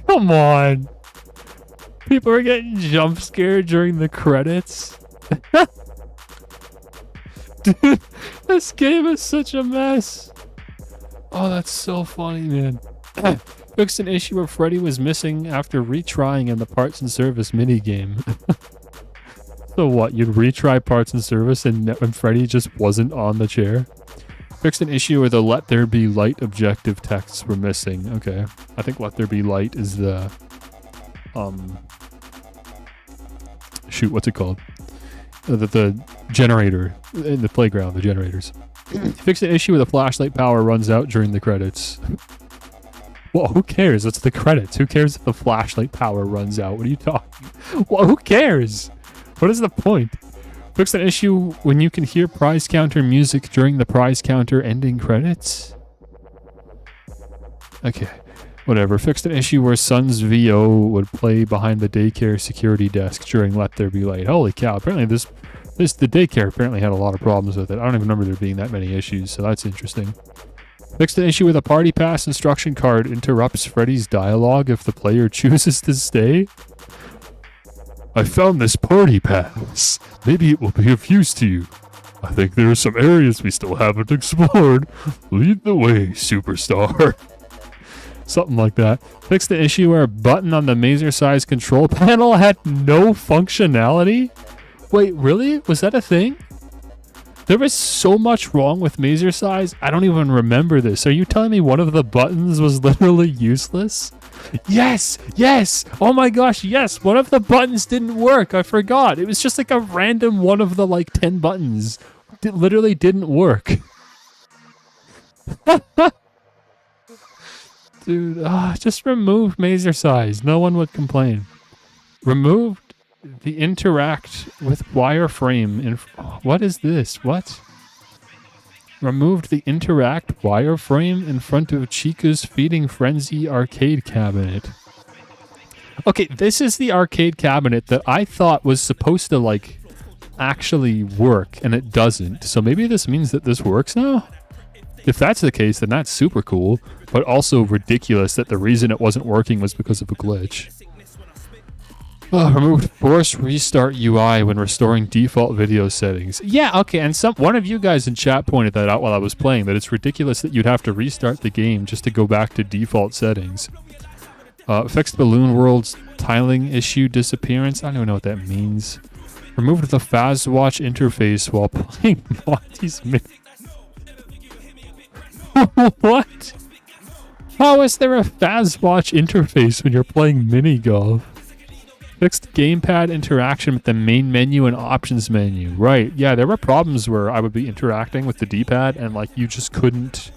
Come on. People are getting jump scared during the credits. Dude, this game is such a mess. Oh, that's so funny, man. Fixed an issue where Freddy was missing after retrying in the parts and service minigame. So what? You'd retry parts and service and Freddy just wasn't on the chair? Fixed an issue where the Let There Be Light objective texts were missing. Okay. I think Let There Be Light is the... Shoot, what's it called? The generator in the playground, the generators. Fixed an issue where the flashlight power runs out during the credits. Well, who cares? It's the credits. Who cares if the flashlight power runs out? What are you talking? Well, who cares? What is the point? Fixed an issue when you can hear prize counter music during the prize counter ending credits? Okay, whatever. Fixed an issue where Sun's VO would play behind the daycare security desk during Let There Be Light. Holy cow, apparently the daycare apparently had a lot of problems with it. I don't even remember there being that many issues, so that's interesting. Fixed an issue where the party pass instruction card interrupts Freddy's dialogue if the player chooses to stay. I found this party pass. Maybe it will be of use to you. I think there are some areas we still haven't explored. Lead the way, superstar. Something like that. Fixed the issue where a button on the Mazer-sized control panel had no functionality? Wait, really? Was that a thing? There was so much wrong with Mazer size, I don't even remember this. Are you telling me one of the buttons was literally useless? Yes! Yes! Oh my gosh, yes! One of the buttons didn't work. I forgot. It was just like a random one of the like 10 buttons. It literally didn't work. Dude, just remove Mazer size. No one would complain. Removed the interact with wireframe in... What is this? What? Removed the interact wireframe in front of Chica's Feeding Frenzy arcade cabinet. Okay, this is the arcade cabinet that I thought was supposed to, like, actually work, and it doesn't. So maybe this means that this works now? If that's the case, then that's super cool, but also ridiculous that the reason it wasn't working was because of a glitch. Removed force restart UI when restoring default video settings. Yeah, okay, and one of you guys in chat pointed that out while I was playing, that it's ridiculous that you'd have to restart the game just to go back to default settings. Fixed Balloon World's tiling issue disappearance. I don't even know what that means. Removed the Fazwatch interface while playing Monty's Mini... What? How is there a Fazwatch interface when you're playing mini golf? Fixed gamepad interaction with the main menu and options menu. Right, yeah, there were problems where I would be interacting with the D-pad and like you just couldn't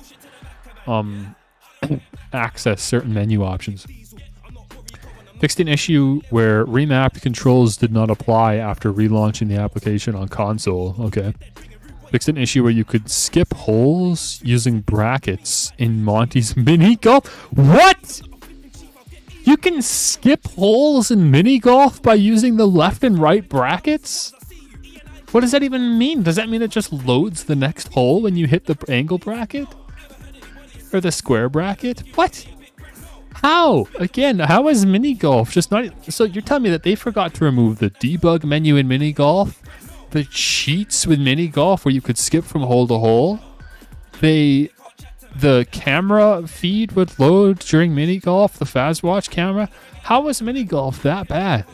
access certain menu options. Fixed an issue where remapped controls did not apply after relaunching the application on console. Okay. Fixed an issue where you could skip holes using brackets in Monty's Mini Golf. What? You can skip holes in mini golf by using the left and right brackets? What does that even mean? Does that mean it just loads the next hole when you hit the angle bracket? Or the square bracket? What? How? Again, how is mini golf just not... So you're telling me that they forgot to remove the debug menu in mini golf? The cheats with mini golf where you could skip from hole to hole? The camera feed would load during mini golf, the Fazwatch camera. How was mini golf that bad?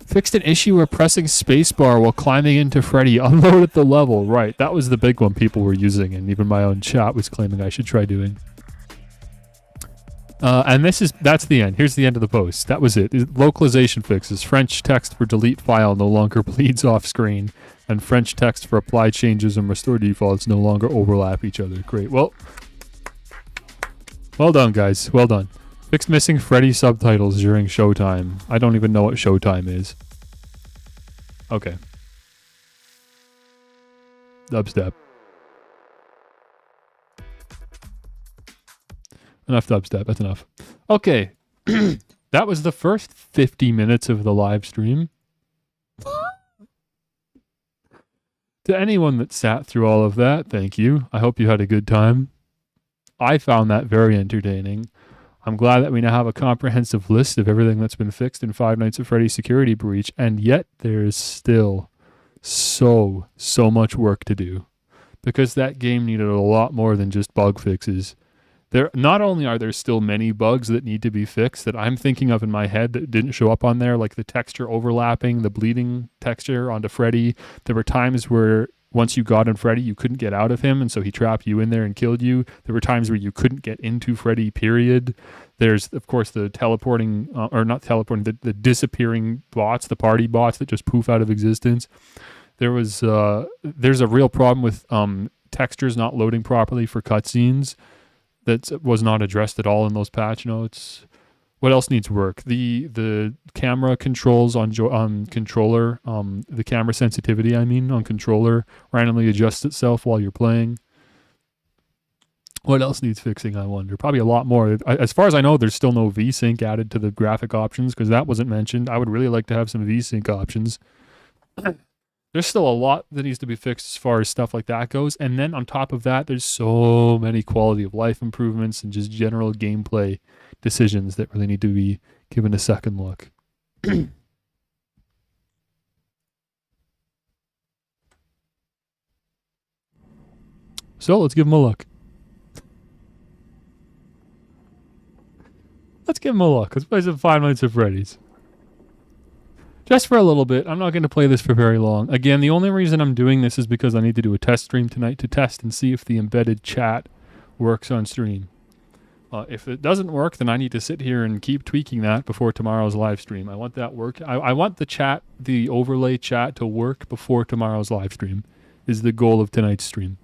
Fixed an issue where pressing spacebar while climbing into Freddy unloaded the level. Right, that was the big one people were using, and even my own chat was claiming I should try doing. And that's the end. Here's the end of the post. That was it. Localization fixes. French text for delete file no longer bleeds off screen, and French text for apply changes and restore defaults no longer overlap each other. Great. Well done, guys. Well done. Fixed missing Freddy subtitles during showtime. I don't even know what showtime is. Okay. Dubstep. Enough dubstep. That's enough. Okay. That was the first 50 minutes of the live stream. To anyone that sat through all of that, thank you. I hope you had a good time. I found that very entertaining. I'm glad that we now have a comprehensive list of everything that's been fixed in Five Nights at Freddy's Security Breach, and yet there's still so much work to do. Because that game needed a lot more than just bug fixes. There not only are there still many bugs that need to be fixed that I'm thinking of in my head that didn't show up on there, like the texture overlapping, the bleeding texture onto Freddy. There were times where once you got in Freddy, you couldn't get out of him, and so he trapped you in there and killed you. There were times where you couldn't get into Freddy, period. There's, of course, the teleporting, or not teleporting, the disappearing bots, the party bots that just poof out of existence. There's a real problem with textures not loading properly for cutscenes. That was not addressed at all in those patch notes. What else needs work? The camera controls on controller, the camera sensitivity, I mean, on controller randomly adjusts itself while you're playing. What else needs fixing, I wonder? Probably a lot more. As far as I know, there's still no VSync added to the graphic options because that wasn't mentioned. I would really like to have some VSync options. There's still a lot that needs to be fixed as far as stuff like that goes. And then on top of that, there's so many quality of life improvements and just general gameplay decisions that really need to be given a second look. So let's give them a look. Let's give them a look. Let's play some Five Nights at Freddy's. Just for a little bit. I'm not going to play this for very long. Again, the only reason I'm doing this is because I need to do a test stream tonight to test and see if the embedded chat works on stream. If it doesn't work, then I need to sit here and keep tweaking that before tomorrow's live stream. I want that work. I want the chat, the overlay chat to work before tomorrow's live stream is the goal of tonight's stream.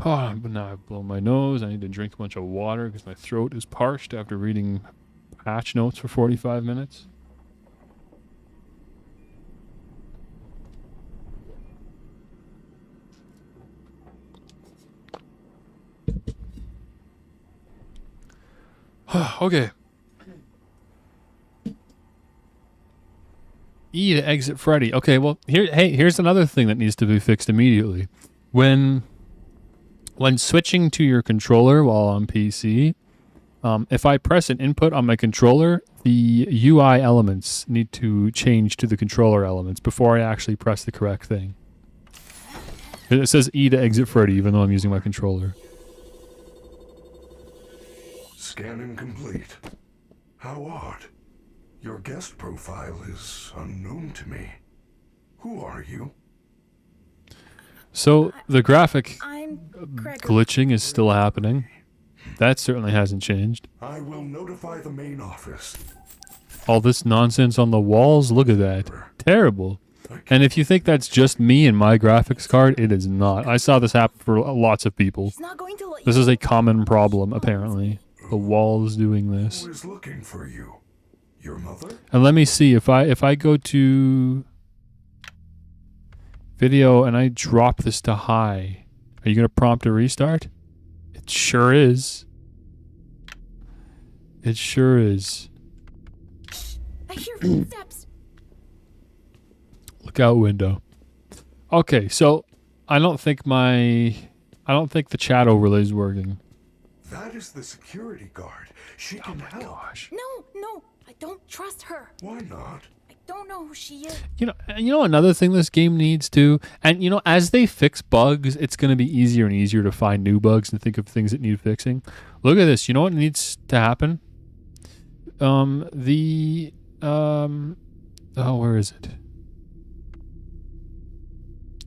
Oh, but now I've blown my nose. I need to drink a bunch of water because my throat is parched after reading patch notes for 45 minutes. Okay. E to exit Freddy. Okay, well, here's another thing that needs to be fixed immediately. When switching to your controller while on PC, if I press an input on my controller, the UI elements need to change to the controller elements before I actually press the correct thing. It says E to exit Freddy, even though I'm using my controller. Scanning complete. How odd. Your guest profile is unknown to me. Who are you? So the graphic I'm glitching is still happening. That certainly hasn't changed. I will notify the main office. All this nonsense on the walls, look at that. Terrible. And if you think that's just me and my graphics card, it is not. I saw this happen for lots of people. He's not going to let This is a common problem, apparently. The walls doing this. Who is looking for you? Your mother? And let me see, if I go to video and I drop this to high, are you going to prompt a restart? It sure is. It sure is. I hear footsteps. Look out window. Okay, so I don't think the chat overlay is working. That is the security guard. She can help. Gosh. No, I don't trust her. Why not? I don't know who she is. You know another thing this game needs to, and as they fix bugs, it's going to be easier and easier to find new bugs and think of things that need fixing. Look at this. You know what needs to happen? Where is it?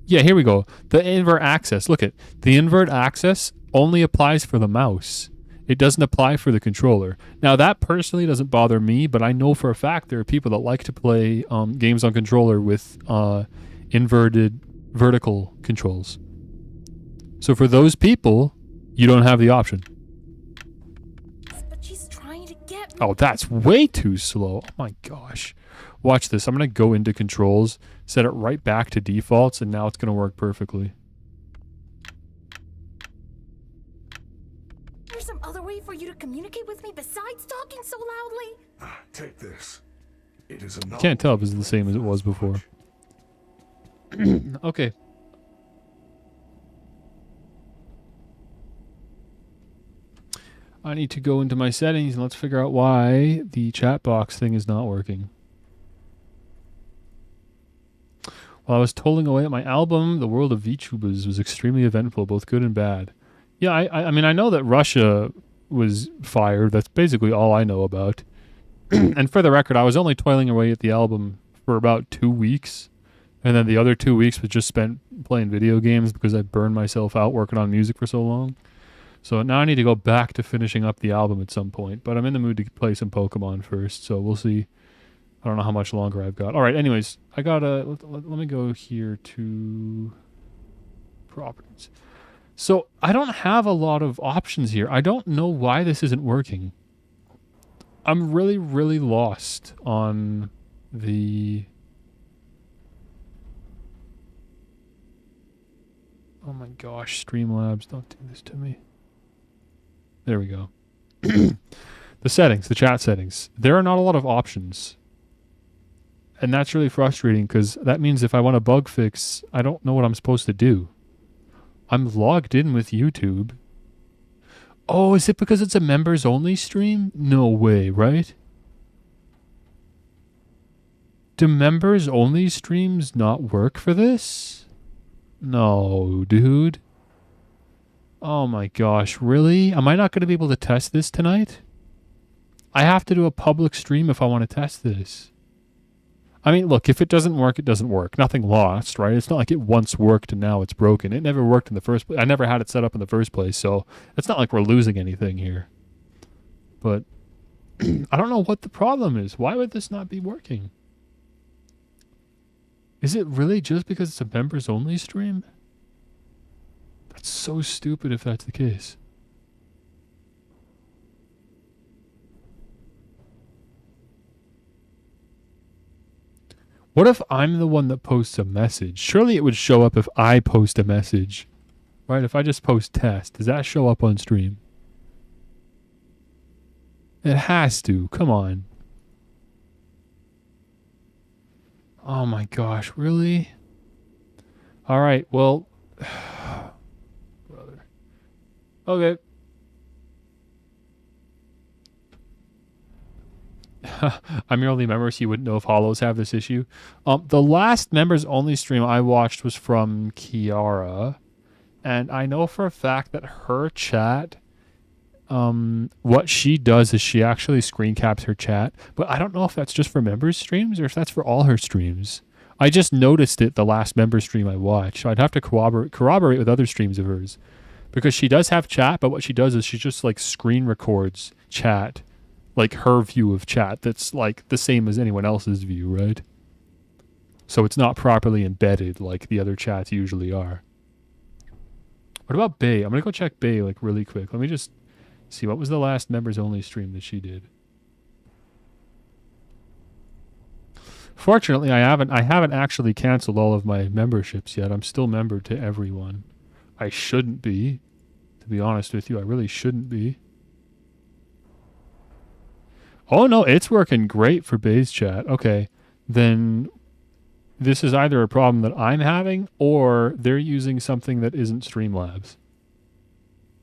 Yeah, here we go. The invert access. Look at the invert access only applies for the mouse. It doesn't apply for the controller. Now that personally doesn't bother me, but I know for a fact there are people that like to play games on controller with inverted vertical controls. So for those people, you don't have the option. But she's trying to get me. Oh, that's way too slow. Oh my gosh. Watch this. I'm going to go into controls, set it right back to defaults, and now it's going to work perfectly. There's some other way for you to communicate with me besides talking so loudly. Take this. It is a Can't tell if it's the same as it was before. Okay. I need to go into my settings and let's figure out why the chat box thing is not working. While I was tolling away at my album, the world of VTubers was extremely eventful, both good and bad. Yeah, I mean, I know that Russia was fired. That's basically all I know about. And for the record, I was only toiling away at the album for about 2 weeks. And then the other 2 weeks was just spent playing video games because I burned myself out working on music for so long. So now I need to go back to finishing up the album at some point. But I'm in the mood to play some Pokemon first, so we'll see. I don't know how much longer I've got. All right, anyways, I got to... Let me go here to... properties. So I don't have a lot of options here. I don't know why this isn't working. I'm really, really lost on the... Oh my gosh, Streamlabs, don't do this to me. There we go. The settings, the chat settings. There are not a lot of options. And that's really frustrating because that means if I want a bug fix, I don't know what I'm supposed to do. I'm logged in with YouTube. Oh, is it because it's a members only stream? No way, right? Do members only streams not work for this? No, dude. Oh my gosh, really? Am I not going to be able to test this tonight? I have to do a public stream if I want to test this. I mean, look, if it doesn't work, it doesn't work. Nothing lost, right? It's not like it once worked and now it's broken. It never worked in the first place. I never had it set up in the first place, so it's not like we're losing anything here. But I don't know what the problem is. Why would this not be working? Is it really just because it's a members-only stream? That's so stupid if that's the case. What if I'm the one that posts a message? Surely it would show up if I post a message. Right? If I just post test, does that show up on stream? It has to. Come on. Oh my gosh, really? Alright, well... Brother. Okay. I'm your only member, so you wouldn't know if Hollows have this issue. The last members only stream I watched was from Kiara, and I know for a fact that her chat, what she does is she actually screen caps her chat, but I don't know if that's just for members streams or if that's for all her streams. I just noticed it the last member stream I watched, so I'd have to corroborate with other streams of hers, because she does have chat, but what she does is she just like screen records chat, like her view of chat that's like the same as anyone else's view, right? So it's not properly embedded like the other chats usually are. What about Bay? I'm gonna go check Bay like really quick. Let me just see, what was the last members only stream that she did? Fortunately, I haven't actually canceled all of my memberships yet. I'm still membered to everyone. I shouldn't be, to be honest with you. I really shouldn't be. Oh no, it's working great for Bay's chat. Okay, then this is either a problem that I'm having or they're using something that isn't Streamlabs.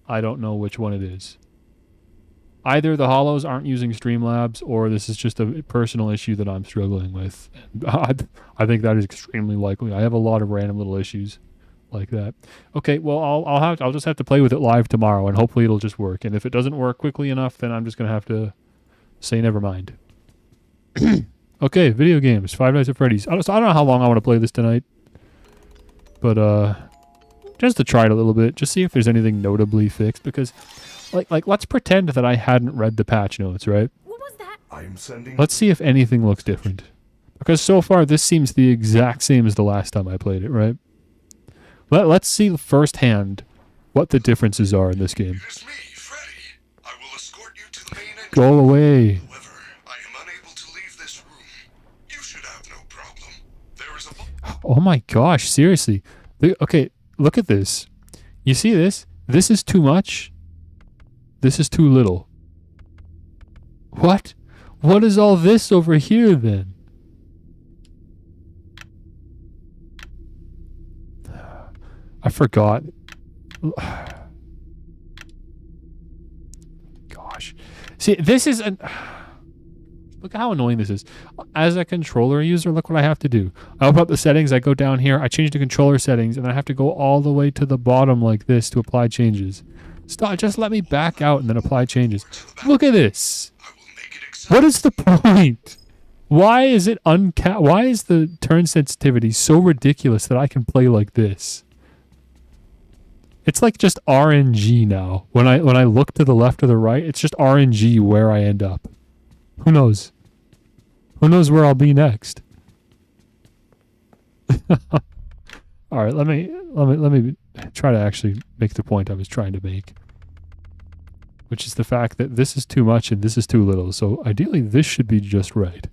I don't know which one it is. Either the Hollows aren't using Streamlabs or this is just a personal issue that I'm struggling with. And I think that is extremely likely. I have a lot of random little issues like that. Okay, well I'll just have to play with it live tomorrow and hopefully it'll just work. And if it doesn't work quickly enough, then I'm just gonna have to say never mind. Okay, video games. Five Nights at Freddy's. I don't know how long I want to play this tonight. But, just to try it a little bit. Just see if there's anything notably fixed. Because, like, let's pretend that I hadn't read the patch notes, right? What was that? I'm sending... Let's see if anything looks different. Because so far, this seems the exact same as the last time I played it, right? Let's see firsthand what the differences are in this game. It is me, Freddy. I will escort you to the main entrance. Go away. However, I am unable to leave this room. You should have no problem. There is a... Oh my gosh, seriously. Okay, look at this. You see this? This is too much. This is too little. What? What is all this over here then? I forgot. gosh. See, this is an... Look how annoying this is. As a controller user, look what I have to do. I open up the settings, I go down here, I change the controller settings, and I have to go all the way to the bottom like this to apply changes. Stop, just let me back out and then apply changes. Look at this. What is the point? Why is it why is the turn sensitivity so ridiculous that I can play like this? It's like just RNG now. When I look to the left or the right, it's just RNG where I end up. Who knows? Who knows where I'll be next? All right, let me try to actually make the point I was trying to make, which is the fact that this is too much and this is too little. So ideally, this should be just right.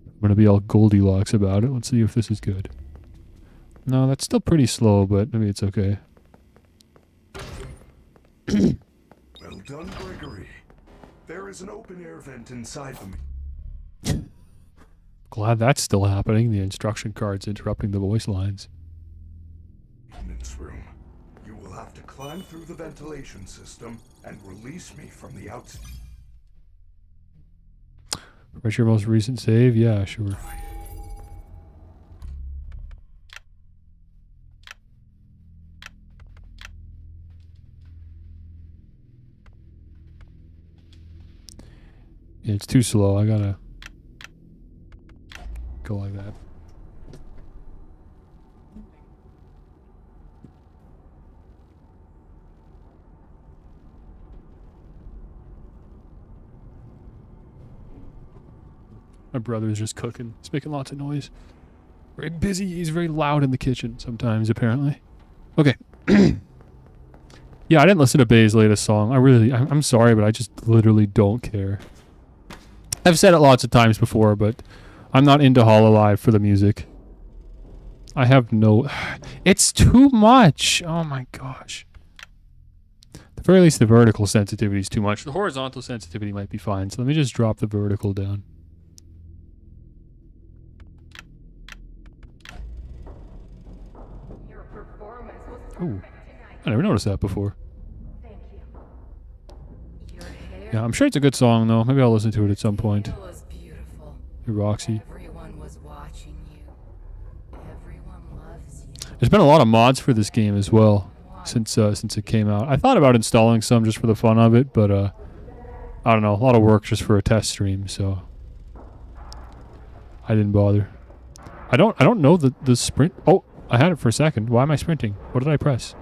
I'm gonna be all Goldilocks about it. Let's see if this is good. No, that's still pretty slow, but maybe it's okay. Well done, Gregory. There is an open-air vent inside the... Glad that's still happening. The instruction card's interrupting the voice lines. Maintenance room. You will have to climb through the ventilation system and release me from the outside. Where's your most recent save? Yeah, sure. Yeah, it's too slow. I gotta go like that. My brother's just cooking. He's making lots of noise. Very busy. He's very loud in the kitchen sometimes, apparently. Okay. Yeah, I didn't listen to Bay's latest song. I'm sorry, but I just literally don't care. I've said it lots of times before, but I'm not into Hololive for the music. I have no... It's too much! Oh my gosh. At the very least, the vertical sensitivity is too much. The horizontal sensitivity might be fine, so let me just drop the vertical down. Your performance was Ooh, perfect tonight. I never noticed that before. Thank you. Your hair Yeah, I'm sure it's a good song, though. Maybe I'll listen to it at some point. was beautiful. Hey, Roxy. Everyone was watching you. Everyone loves you. There's been a lot of mods for this game as well since it came out. I thought about installing some just for the fun of it, but I don't know, a lot of work just for a test stream, so I didn't bother. I don't know the sprint. Oh, I had it for a second. Why am I sprinting? What did I press?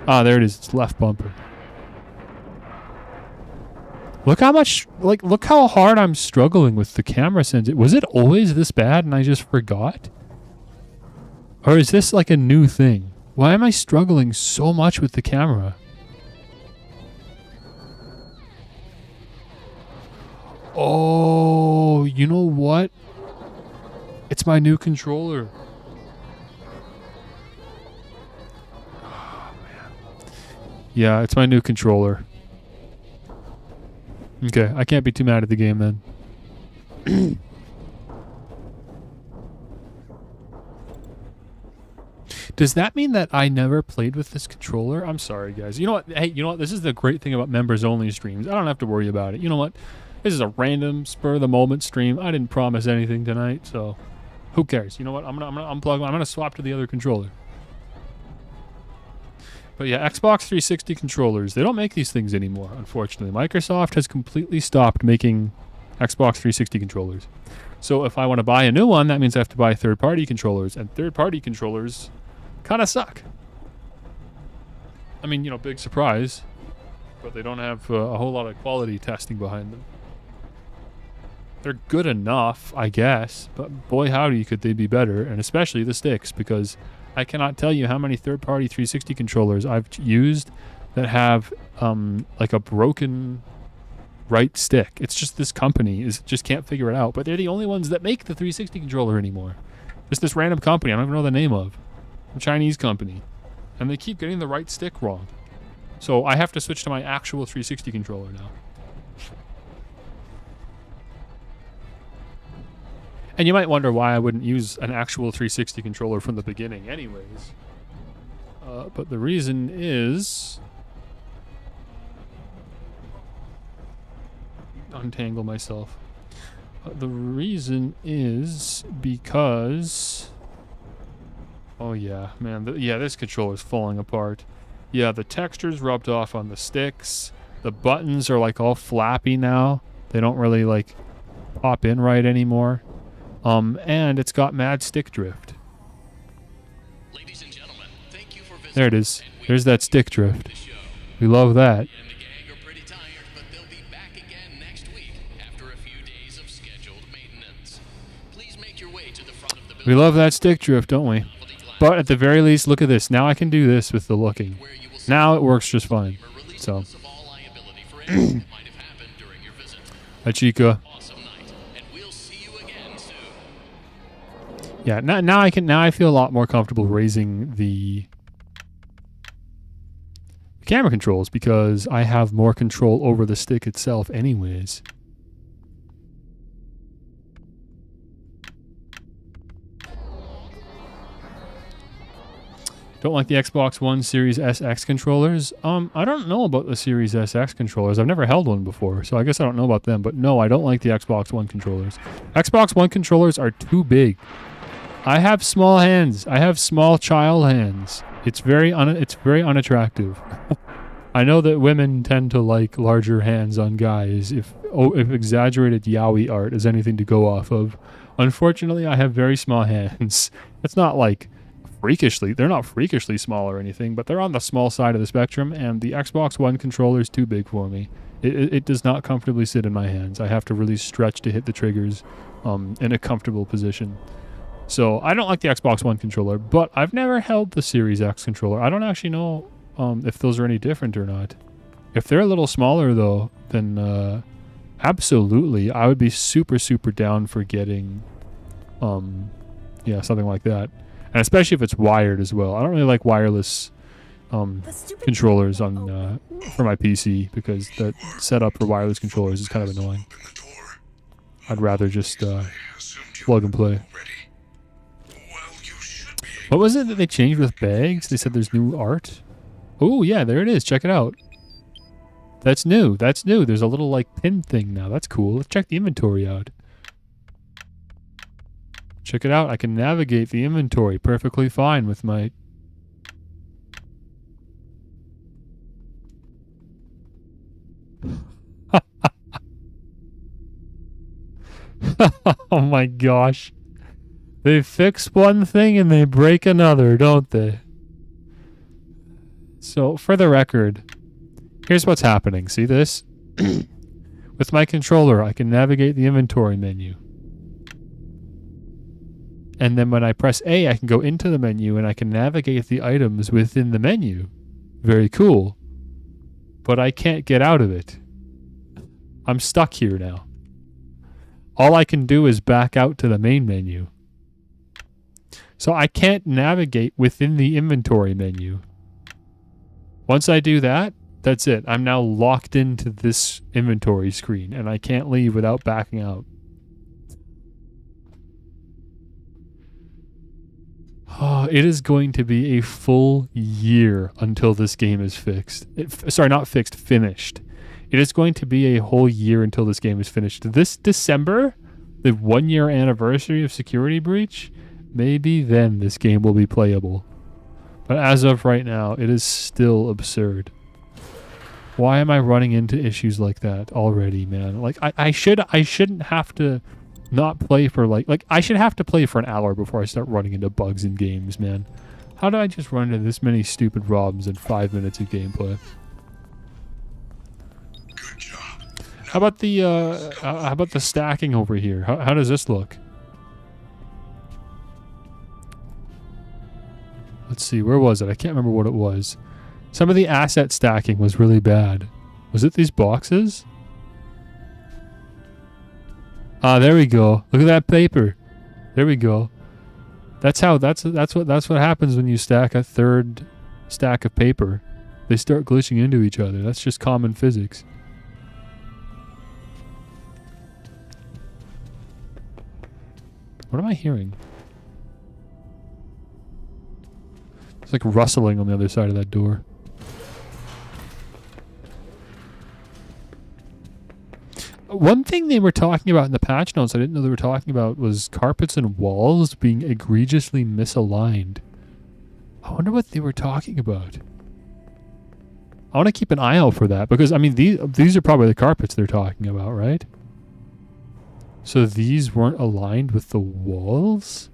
Ah, there it is. It's left bumper. Look how much, look how hard I'm struggling with the camera sense. Was it always this bad and I just forgot? Or is this like a new thing? Why am I struggling so much with the camera? Oh, you know what? It's my new controller. Oh, man. Yeah, it's my new controller. Okay, I can't be too mad at the game then. Does that mean that I never played with this controller? I'm sorry, guys. You know what? Hey, you know what? This is the great thing about members-only streams. I don't have to worry about it. You know what? This is a random, spur-of-the-moment stream. I didn't promise anything tonight, so who cares? You know what? I'm gonna unplug. I'm gonna swap to the other controller. But yeah, Xbox 360 controllers. They don't make these things anymore, unfortunately. Microsoft has completely stopped making Xbox 360 controllers. So if I want to buy a new one, that means I have to buy third-party controllers, and third-party controllers kind of suck. I mean, you know, big surprise, but they don't have a whole lot of quality testing behind them. They're good enough, I guess, but boy howdy could they be better, and especially the sticks, because I cannot tell you how many third-party 360 controllers I've used that have like a broken right stick. It's just this company just can't figure it out, but they're the only ones that make the 360 controller anymore. Just this random company I don't even know the name of. A Chinese company, and they keep getting the right stick wrong. So I have to switch to my actual 360 controller now. And you might wonder why I wouldn't use an actual 360 controller from the beginning anyways. But the reason is untangle myself. The reason is because... Oh yeah, man. Yeah, this controller's falling apart. Yeah, the texture's rubbed off on the sticks. The buttons are like all flappy now. They don't really like pop in right anymore. And it's got mad stick drift. Ladies and gentlemen, thank you for visiting. There it is. And we There's that stick drift. the show. We love that. And the gang are pretty tired, but they'll be back again next week after a few days of scheduled maintenance. Please make your way to the front of the building. We love that stick drift, don't we? But at the very least, look at this. Now I can do this with the looking. Where you will see Now it works just fine. a release So, of all liability for anything that might have happened during your visit. hi Chica. Awesome night, and we'll see you again soon. Yeah, now I feel a lot more comfortable raising the camera controls because I have more control over the stick itself anyways. Don't like the Xbox One Series SX controllers. I don't know about the Series SX controllers. I've never held one before, so I guess I don't know about them. But no, I don't like the Xbox One controllers. Xbox One controllers are too big. I have small hands. I have small child hands. It's very unattractive. I know that women tend to like larger hands on guys if exaggerated yaoi art is anything to go off of. Unfortunately, I have very small hands. It's not like they're not freakishly small or anything, but they're on the small side of the spectrum, and the Xbox One controller is too big for me. It does not comfortably sit in my hands. I have to really stretch to hit the triggers in a comfortable position. So I don't like the Xbox One controller, but I've never held the Series X controller. I don't actually know if those are any different or not. If they're a little smaller, though, then absolutely, I would be super, super down for getting something like that. And especially if it's wired as well. I don't really like wireless controllers on for my PC because the setup for wireless controllers is kind of annoying. I'd rather just plug and play. What was it that they changed with bags? They said there's new art. Oh yeah, there it is. Check it out. That's new. That's new. There's a little like pin thing now. That's cool. Let's check the inventory out. Check it out. I can navigate the inventory perfectly fine with my... Oh my gosh. They fix one thing and they break another, don't they? So, for the record, here's what's happening. See this? With my controller, I can navigate the inventory menu. And then when I press A, I can go into the menu and I can navigate the items within the menu. Very cool. But I can't get out of it. I'm stuck here now. All I can do is back out to the main menu. So I can't navigate within the inventory menu. Once I do that, that's it. I'm now locked into this inventory screen and I can't leave without backing out. Oh, it is going to be a full year until this game is fixed. Sorry, not fixed, finished. It is going to be a whole year until this game is finished. This December, the 1 year anniversary of Security Breach, maybe then this game will be playable. But as of right now, it is still absurd. Why am I running into issues like that already, man? Like I shouldn't have to not play for like I should have to play for an hour before I start running into bugs in games, man. How do I just run into this many stupid ROMs in 5 minutes of gameplay? Good job. How about the stacking over here? How does this look? Let's see, where was it? I can't remember what it was. Some of the asset stacking was really bad. Was it these boxes? Ah, there we go. Look at that paper. There we go. That's what happens when you stack a third stack of paper. They start glitching into each other. That's just common physics. What am I hearing? It's like rustling on the other side of that door. one thing they were talking about in the patch notes I didn't know they were talking about was carpets and walls being egregiously misaligned. I wonder what they were talking about. I want to keep an eye out for that because, I mean, these are probably the carpets they're talking about, right? So these weren't aligned with the walls?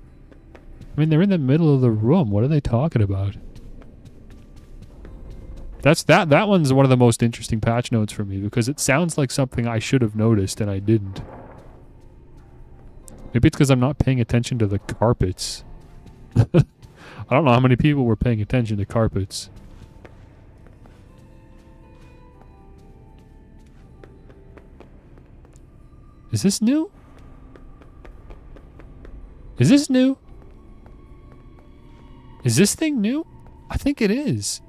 I mean, they're in the middle of the room. What are they talking about? That one's one of the most interesting patch notes for me because it sounds like something I should have noticed and I didn't. Maybe it's because I'm not paying attention to the carpets. I don't know how many people were paying attention to carpets. Is this new? Is this new? Is this thing new? I think it is.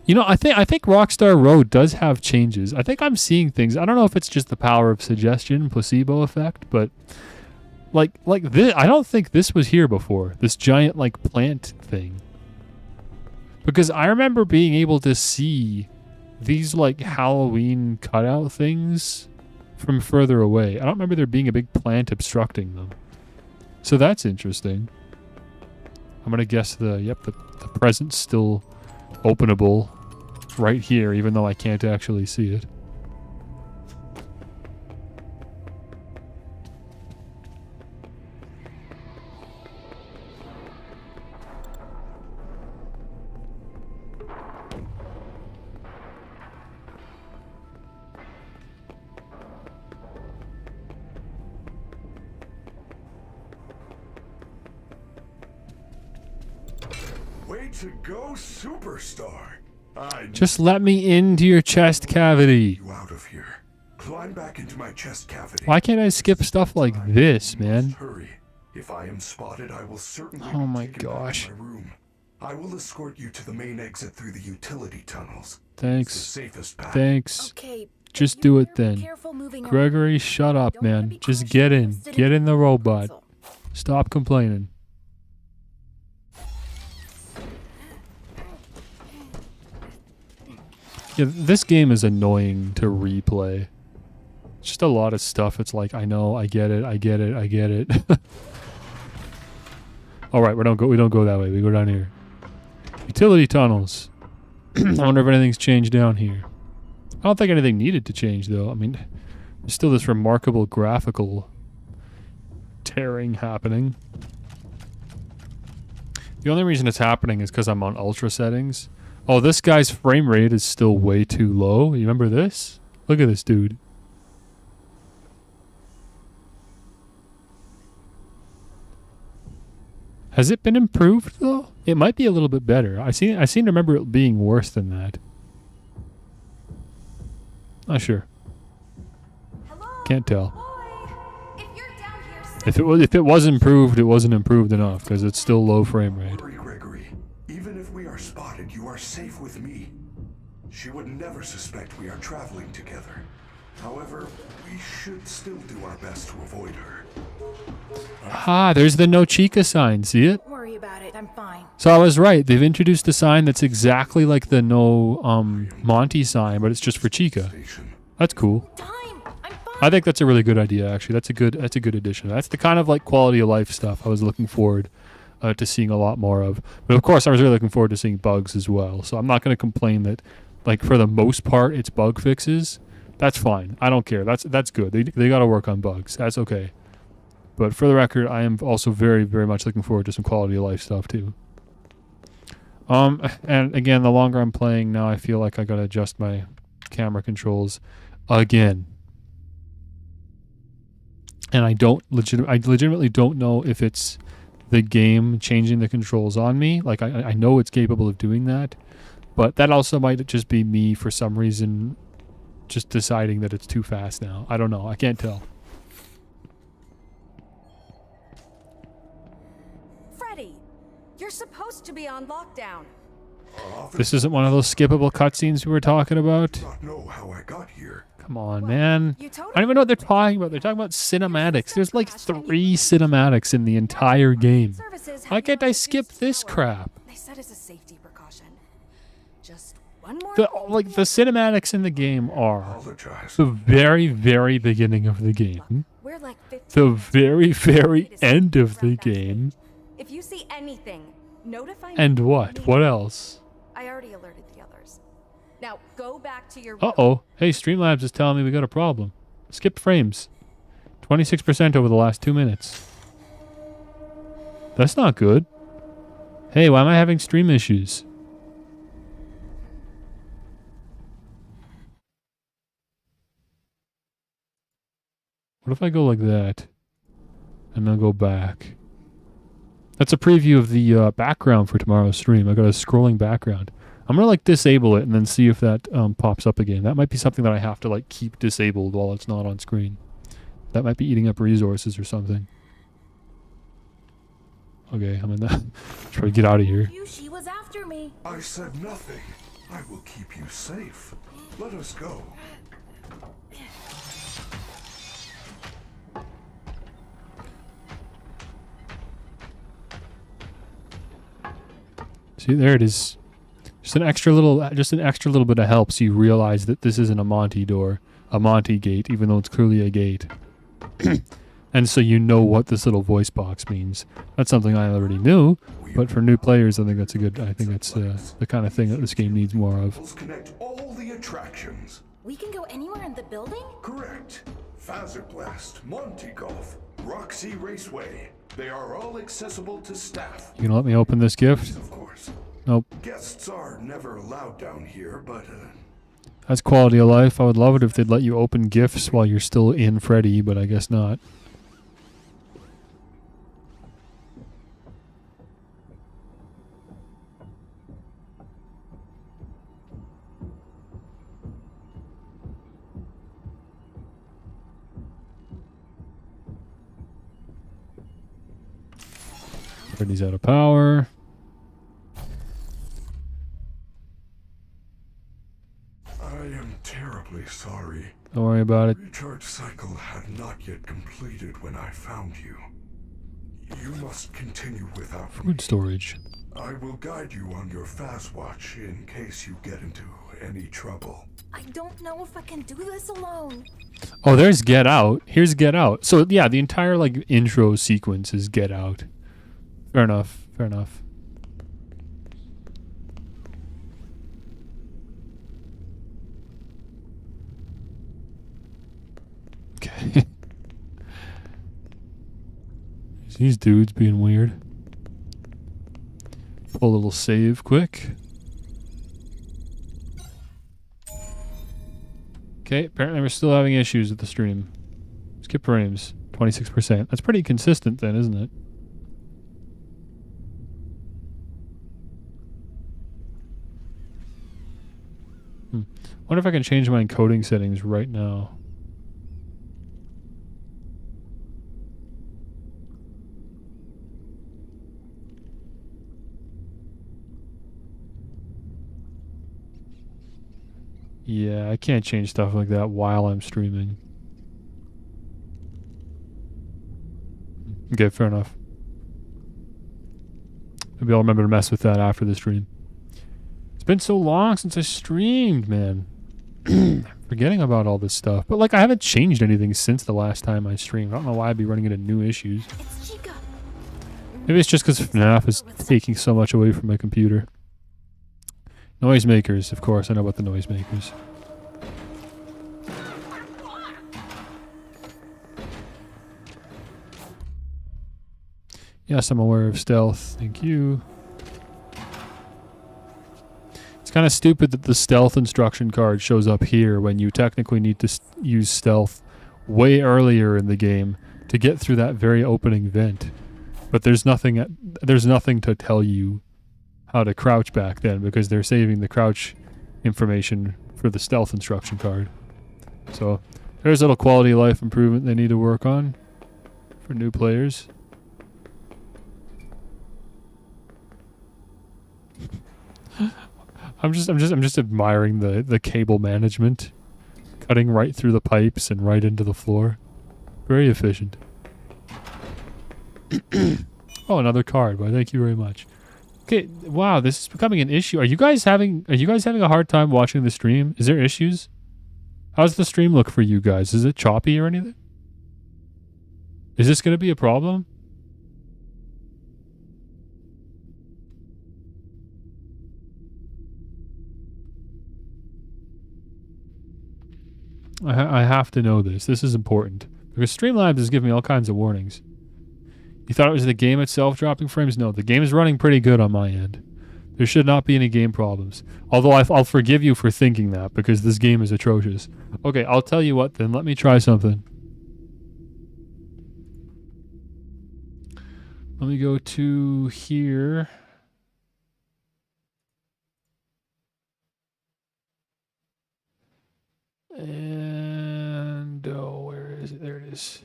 You know, I think Rockstar Road does have changes. I think I'm seeing things. I don't know if it's just the power of suggestion, placebo effect, but like this, I don't think this was here before. This giant like plant thing. Because I remember being able to see these like Halloween cutout things from further away. I don't remember there being a big plant obstructing them. So that's interesting. I'm going to guess the present's still openable right here, even though I can't actually see it. Way to go, superstar. I Just let me into your chest cavity. you out of here. Climb back into my chest cavity. Why can't I skip stuff like this, man? Hurry. If I am spotted, I will certainly Oh be my taken back gosh. to my room. I will escort you to the main exit through the utility tunnels. It's the Thanks. safest path. Thanks. Okay. but Just you're do it very then. careful moving around. Gregory, shut up, Don't wanna man. be Just crushed get by a in. sitting Get in the robot. console. Stop complaining. Yeah, this game is annoying to replay. It's just a lot of stuff. It's like, I know, I get it, I get it, I get it. All right, we don't go that way. We go down here. Utility tunnels. I wonder if anything's changed down here. I don't think anything needed to change though. I mean, there's still this remarkable graphical tearing happening. The only reason it's happening is because I'm on ultra settings. Oh, this guy's frame rate is still way too low. You remember this? Look at this dude. Has it been improved though? It might be a little bit better. I seem to remember it being worse than that. Not sure. Hello, Can't tell. boy. If you're down here, If it was improved, it wasn't improved enough because it's still low frame rate. Worry, Gregory. Even if we are spotted, you are safe with me. She would never suspect we are traveling together. However, we should still do our best to avoid her. Ah, there's the No Chica sign. See it? don't worry about it. I'm fine. So I was right. They've introduced a sign that's exactly like the No Monty sign, but it's just for Chica. Station. That's cool. Time. I'm fine. I think that's a really good idea. Actually, that's a good addition. That's the kind of like quality of life stuff I was looking forward to seeing a lot more of. But of course, I was really looking forward to seeing bugs as well. So I'm not going to complain that, like for the most part, it's bug fixes. That's fine. I don't care. That's good. They got to work on bugs. That's okay. But for the record, I am also very, very much looking forward to some quality of life stuff too. And again, the longer I'm playing now, I feel like I gotta adjust my camera controls again. And I legitimately don't know if it's the game changing the controls on me. Like I know it's capable of doing that, but that also might just be me for some reason just deciding that it's too fast now. I don't know. I can't tell. Freddy, you're supposed to be on lockdown. Our office This isn't one of those skippable cutscenes we were talking about. does not know how I got here. Come on, man. You I totally don't even know what they're talking about. They're talking about cinematics. There's like 3 cinematics in the entire game. Services Why have can't now I skip reduced this power. crap? They said as a safety precaution. Just One more. The cinematics in the game are Apologize. the very, very beginning of the game, We're like 15. the very, very end of the game, If you see anything, notify me. and what? What else? I already alerted the others. Now go back to your. Uh-oh. Hey, Streamlabs is telling me we got a problem. Skip frames. 26% over the last 2 minutes. That's not good. Hey, why am I having stream issues? What if I go like that? And then go back. That's a preview of the background for tomorrow's stream. I got a scrolling background. I'm gonna like disable it and then see if that pops up again. That might be something that I have to like keep disabled while it's not on screen. That might be eating up resources or something. Okay, I'm in that. Try to get out of here. She was after me. I said nothing. I will keep you safe. Let us go. See, there it is. Just an extra little bit of help so you realize that this isn't a Monty door, a Monty gate, even though it's clearly a gate. And so you know what this little voice box means. That's something I already knew, but for new players, I think that's the kind of thing that this game needs more of. Let's connect all the attractions. We can go anywhere in the building? Correct. Fazerblast, Monty Golf, Roxy Raceway. They are all accessible to staff. You gonna let me open this gift? Of course. Nope. Guests are never allowed down here, but That's quality of life. I would love it if they'd let you open gifts while you're still in Freddy, but I guess not. Freddy's out of power. I am terribly sorry. Don't worry about it. Recharge cycle had not yet completed when I found you. You must continue without me. Food storage. I will guide you on your fast watch in case you get into any trouble. I don't know if I can do this alone. Oh, there's Get Out. Here's Get Out. So yeah, the entire like intro sequence is Get Out. Fair enough. Fair enough. Okay. These dudes being weird. Pull a little save quick. Okay, apparently we're still having issues with the stream. Skip frames, 26%. That's pretty consistent then, isn't it? Wonder if I can change my encoding settings right now. Yeah, I can't change stuff like that while I'm streaming. Okay, fair enough. Maybe I'll remember to mess with that after the stream. It's been so long since I streamed, man. I'm forgetting about all this stuff. But, like, I haven't changed anything since the last time I streamed. I don't know why I'd be running into new issues. It's Chica. Maybe it's just because FNAF is taking so much away from my computer. Noisemakers, of course. I know about the noisemakers. Yes, I'm aware of stealth. Thank you. It's kind of stupid that the stealth instruction card shows up here when you technically need to use stealth way earlier in the game to get through that very opening vent. But there's nothing to tell you how to crouch back then because they're saving the crouch information for the stealth instruction card. So there's a little quality of life improvement they need to work on for new players. I'm just admiring the cable management, cutting right through the pipes and right into the floor. Very efficient. Oh, another card. Why, thank you very much. Okay, wow, this is becoming an issue. Are you guys having a hard time watching the stream? Is there issues? How's the stream look for you guys? Is it choppy or anything? Is this going to be a problem? I have to know this. This is important. Because Streamlabs is giving me all kinds of warnings. You thought it was the game itself dropping frames? No, the game is running pretty good on my end. There should not be any game problems. Although I'll forgive you for thinking that, because this game is atrocious. Okay, I'll tell you what then. Let me try something. Let me go to here. And, oh, where is it? There it is.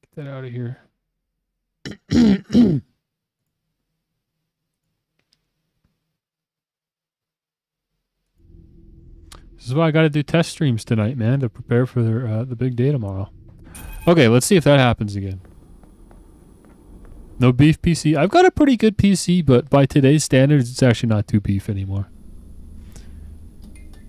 Get that out of here. This is why I got to do test streams tonight, man, to prepare for the big day tomorrow. Okay, let's see if that happens again. No beef PC. I've got a pretty good PC, but by today's standards, it's actually not too beef anymore.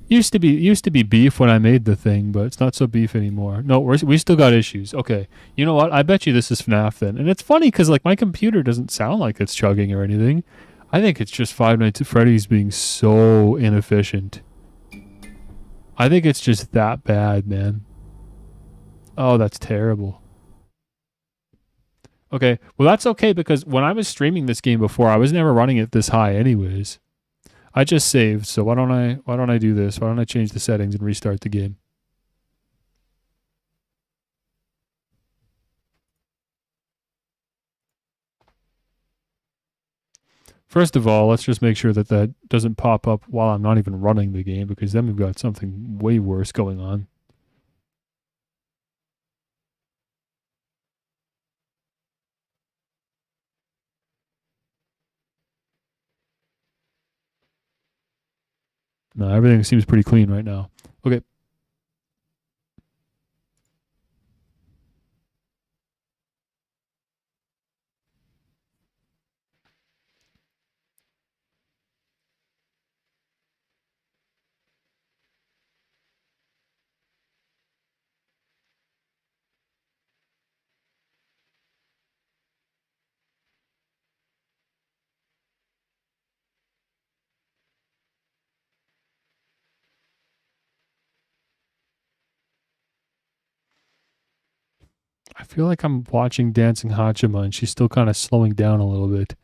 Used to be beef when I made the thing, but it's not so beef anymore. No, we still got issues. Okay, you know what? I bet you this is FNAF then. And it's funny because like my computer doesn't sound like it's chugging or anything. I think it's just Five Nights at Freddy's being so inefficient. I think it's just that bad, man. Oh, that's terrible. Okay, well that's okay because when I was streaming this game before, I was never running it this high anyways. I just saved, so why don't I do this? Why don't I change the settings and restart the game? First of all, let's just make sure that that doesn't pop up while I'm not even running the game, because then we've got something way worse going on. No, everything seems pretty clean right now. Okay. I feel like I'm watching Dancing Hachima and she's still kind of slowing down a little bit.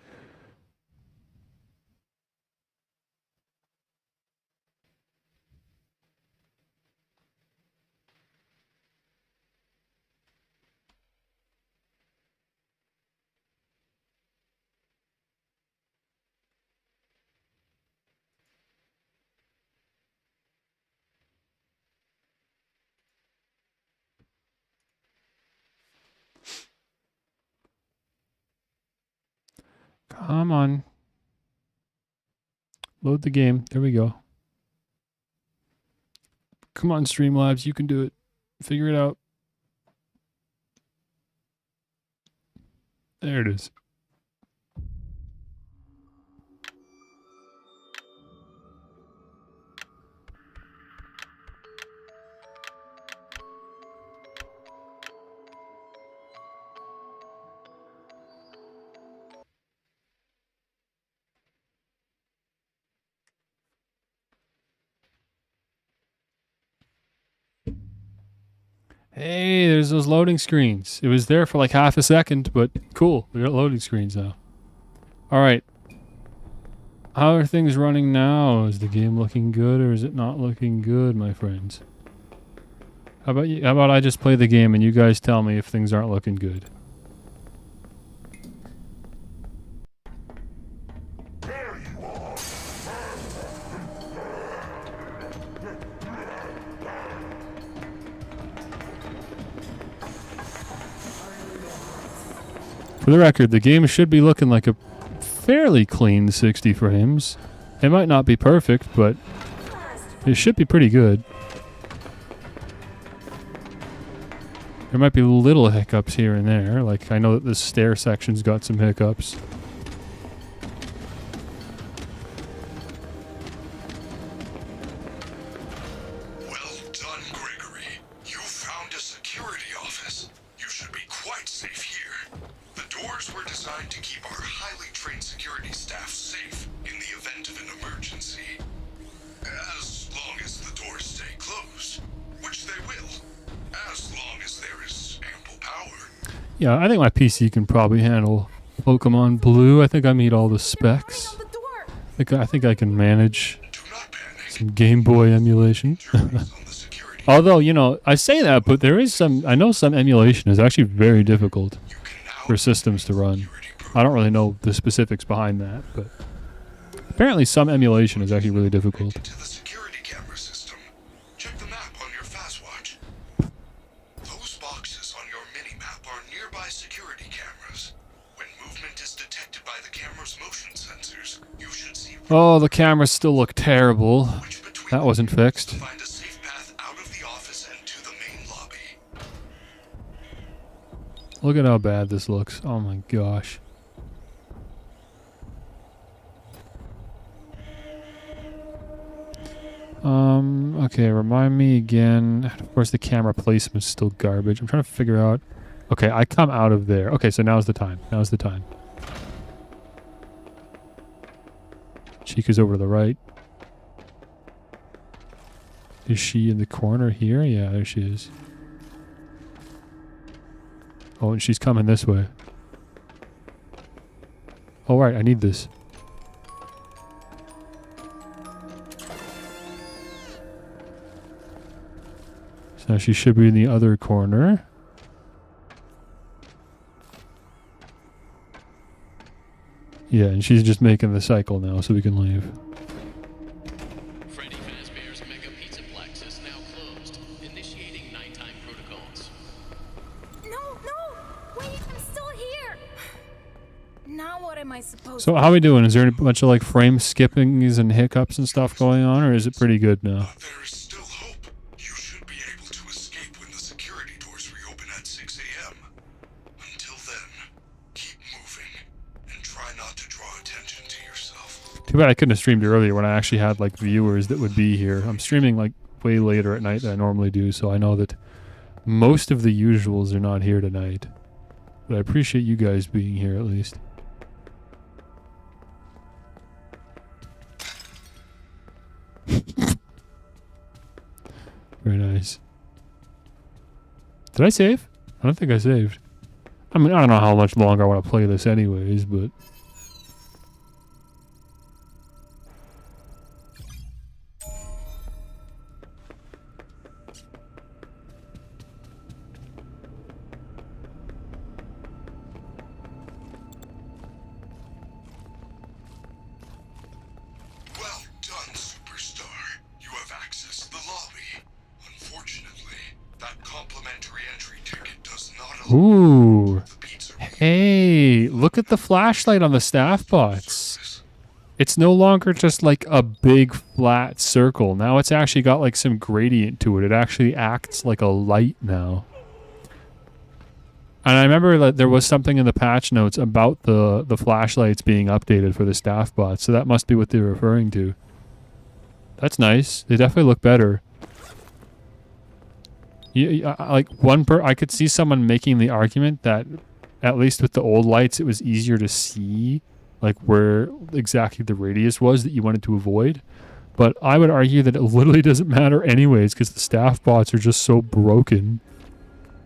Come on. Load the game. There we go. Come on, Streamlabs. You can do it. Figure it out. There it is. Hey, there's those loading screens. It was there for like half a second, but cool. We got loading screens now. All right. How are things running now? Is the game looking good or is it not looking good, my friends? How about you? How about I just play the game and you guys tell me if things aren't looking good? For the record, the game should be looking like a fairly clean 60 frames. It might not be perfect, but it should be pretty good. There might be little hiccups here and there. Like, I know that the stair section's got some hiccups. Yeah, I think my PC can probably handle Pokemon Blue. I think I meet all the specs. On the door. I think I can manage Do not panic. some Game Boy emulation. Turn on the security. Although, you know, I say that, but there is some, I know some emulation is actually very difficult You can now for systems to run. security I don't really know the specifics behind that, but apparently some emulation is actually really difficult. to the security camera system. Check the map on your FastWatch. Those boxes on your mini-map are nearby security cameras. When movement is detected by the camera's motion sensors, you should see Oh, the cameras still look terrible. which between That wasn't them to fixed. find a safe path out of the office and to the main lobby. Look at how bad this looks. Oh my gosh. Okay, remind me again. Of course, the camera placement's still garbage. I'm trying to figure out. Okay, I come out of there. Okay, so now's the time. Now's the time. Chica's over to the right. Is she in the corner here? Yeah, there she is. Oh, and she's coming this way. Oh, right, I need this. So now she should be in the other corner. Yeah, and she's just making the cycle now, so we can leave. Freddy Fazbear's Mega Pizzaplex is now closed. Initiating nighttime protocols. No, wait, I'm still here. Now what am I supposed So how are we doing? Is there a bunch of like frame skippings and hiccups and stuff going on, or is it pretty good now? There is still hope. You should be able to escape when the security doors reopen at 6 a.m. Until then, keep moving and try not to draw attention to yourself. Too bad I couldn't have streamed earlier when I actually had like viewers that would be here. I'm streaming like way later at night than I normally do, so I know that most of the usuals are not here tonight. But I appreciate you guys being here at least. Very nice. Did I save? I don't think I saved. I mean, I don't know how much longer I want to play this anyways, but... Well done, superstar. You have accessed the lobby. Unfortunately, that complimentary entry ticket does not allow Ooh. the pizza Hey, look at the flashlight on the staff bots. service. It's no longer just like a big flat circle. Now it's actually got like some gradient to it. It actually acts like a light now. And I remember that there was something in the patch notes about the flashlights being updated for the staff bots. So that must be what they're referring to. That's nice. They definitely look better. Like I could see someone making the argument that at least with the old lights, it was easier to see like where exactly the radius was that you wanted to avoid. But I would argue that it literally doesn't matter anyways because the staff bots are just so broken.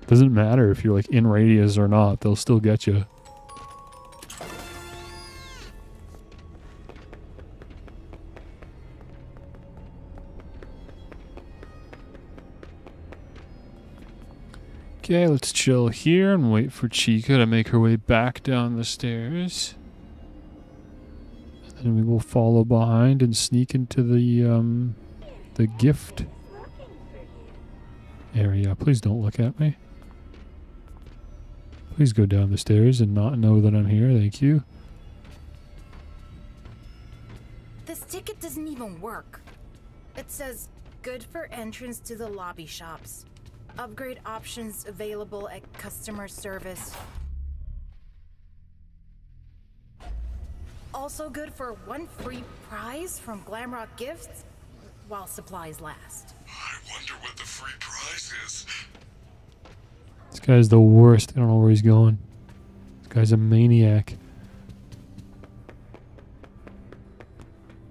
Doesn't matter if you're like in radius or not, they'll still get you. Okay, let's chill here and wait for Chica to make her way back down the stairs. And we will follow behind and sneak into the gift area. Please don't look at me. Please go down the stairs and not know that I'm here. Thank you. This ticket doesn't even work. It says, good for entrance to the lobby shops. Upgrade options available at customer service. Also good for one free prize from Glamrock Gifts while supplies last. I wonder what the free prize is. This guy's the worst. I don't know where he's going. This guy's a maniac.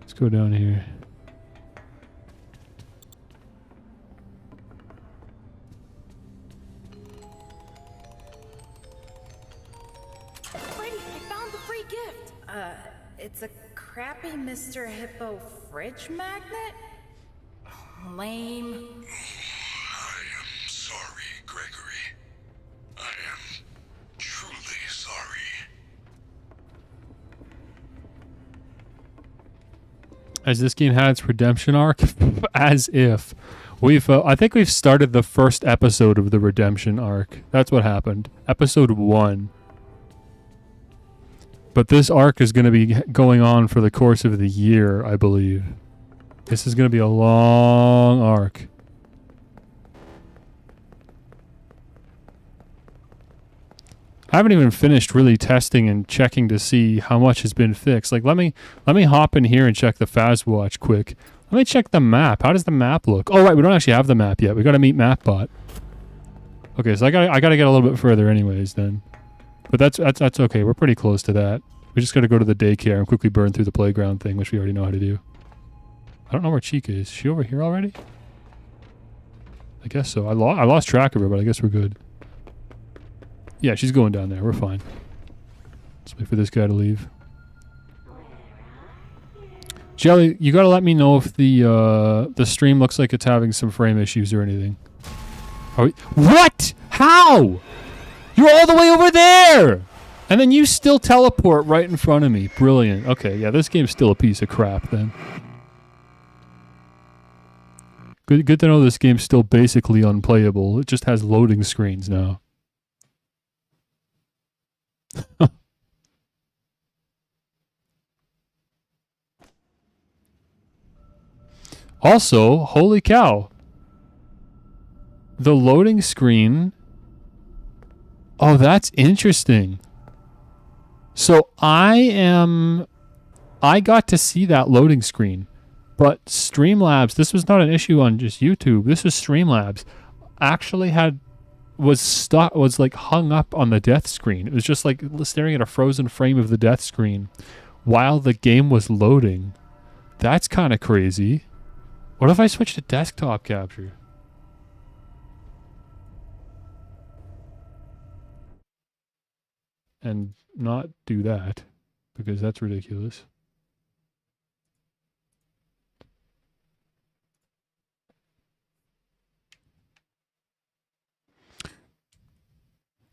Let's go down here. It's a crappy Mr. Hippo fridge magnet? Lame. I am sorry, Gregory. I am truly sorry. Has this game had its redemption arc? As if. I think we've started the first episode of the redemption arc. That's what happened. Episode 1. But this arc is going to be going on for the course of the year, I believe. This is going to be a long arc. I haven't even finished really testing and checking to see how much has been fixed. Like, let me hop in here and check the Fazwatch quick. Let me check the map. How does the map look? Oh, right, we don't actually have the map yet. We got to meet MapBot. Okay, so I gotta get a little bit further anyways then. But that's okay. We're pretty close to that. We just got to go to the daycare and quickly burn through the playground thing, which we already know how to do. I don't know where Chica is. Is she over here already? I guess so. I lost track of her, but I guess we're good. Yeah, she's going down there. We're fine. Let's wait for this guy to leave. Jelly, you got to let me know if the stream looks like it's having some frame issues or anything. Are we, what? How? You're all the way over there! And then you still teleport right in front of me. Brilliant. Okay, yeah, this game's still a piece of crap then. Good to know this game's still basically unplayable. It just has loading screens now. Also, holy cow. The loading screen... Oh, that's interesting. So I got to see that loading screen, but Streamlabs, this was not an issue on just YouTube. This was Streamlabs, actually was like hung up on the death screen. It was just like staring at a frozen frame of the death screen while the game was loading. That's kind of crazy. What if I switch to desktop capture? And not do that, because that's ridiculous.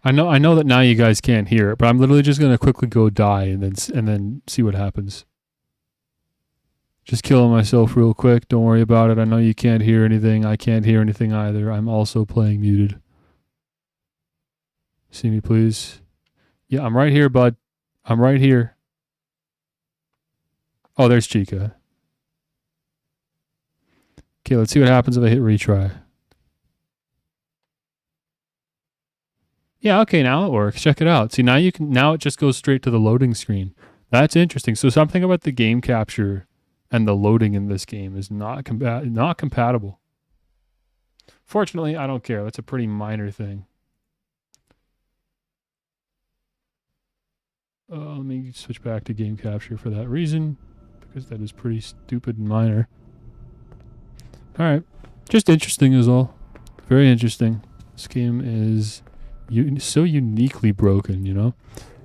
I know that now you guys can't hear it, but I'm literally just gonna quickly go die and then see what happens. Just killing myself real quick. Don't worry about it. I know you can't hear anything. I can't hear anything either. I'm also playing muted. See me, please. Yeah, I'm right here, bud. I'm right here. Oh, there's Chica. Okay, let's see what happens if I hit retry. Yeah, okay, now it works. Check it out. See, now it just goes straight to the loading screen. That's interesting. So something about the game capture and the loading in this game is not compatible. Fortunately, I don't care. That's a pretty minor thing. Let me switch back to game capture for that reason, because that is pretty stupid and minor. Alright, just interesting is all. Very interesting. This game is so uniquely broken, you know?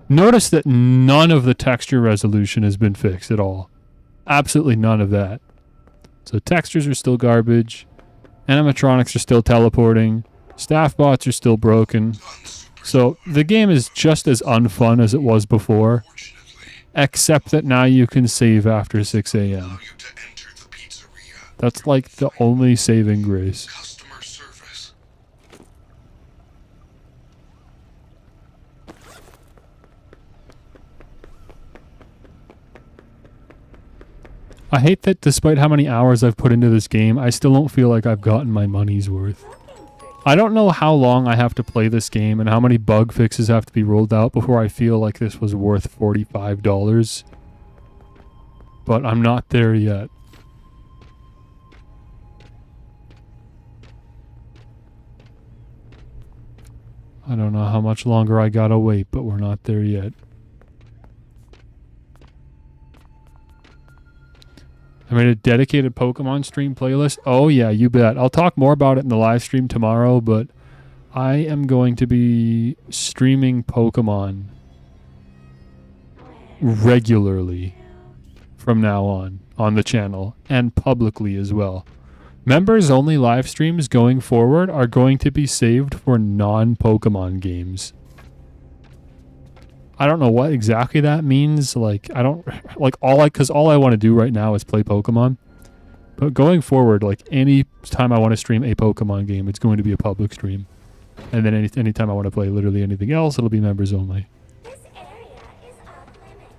Notice that none of the texture resolution has been fixed at all. Absolutely none of that. So textures are still garbage. Animatronics are still teleporting. Staff bots are still broken. So the game is just as unfun as it was before, except that now you can save after 6 a.m. That's like the only saving grace. I hate that despite how many hours I've put into this game, I still don't feel like I've gotten my money's worth. I don't know how long I have to play this game and how many bug fixes have to be rolled out before I feel like this was worth $45. But I'm not there yet. I don't know how much longer I gotta wait, but we're not there yet. I made a dedicated Pokemon stream playlist. Oh yeah, you bet. I'll talk more about it in the live stream tomorrow, but I am going to be streaming Pokemon regularly from now on the channel and publicly as well. Members only live streams going forward are going to be saved for non-Pokemon games. I don't know what exactly that means. Like, I don't like because all I want to do right now is play Pokemon. But going forward, like any time I want to stream a Pokemon game, it's going to be a public stream. And then any time I want to play literally anything else, it'll be members only. This area is off limits.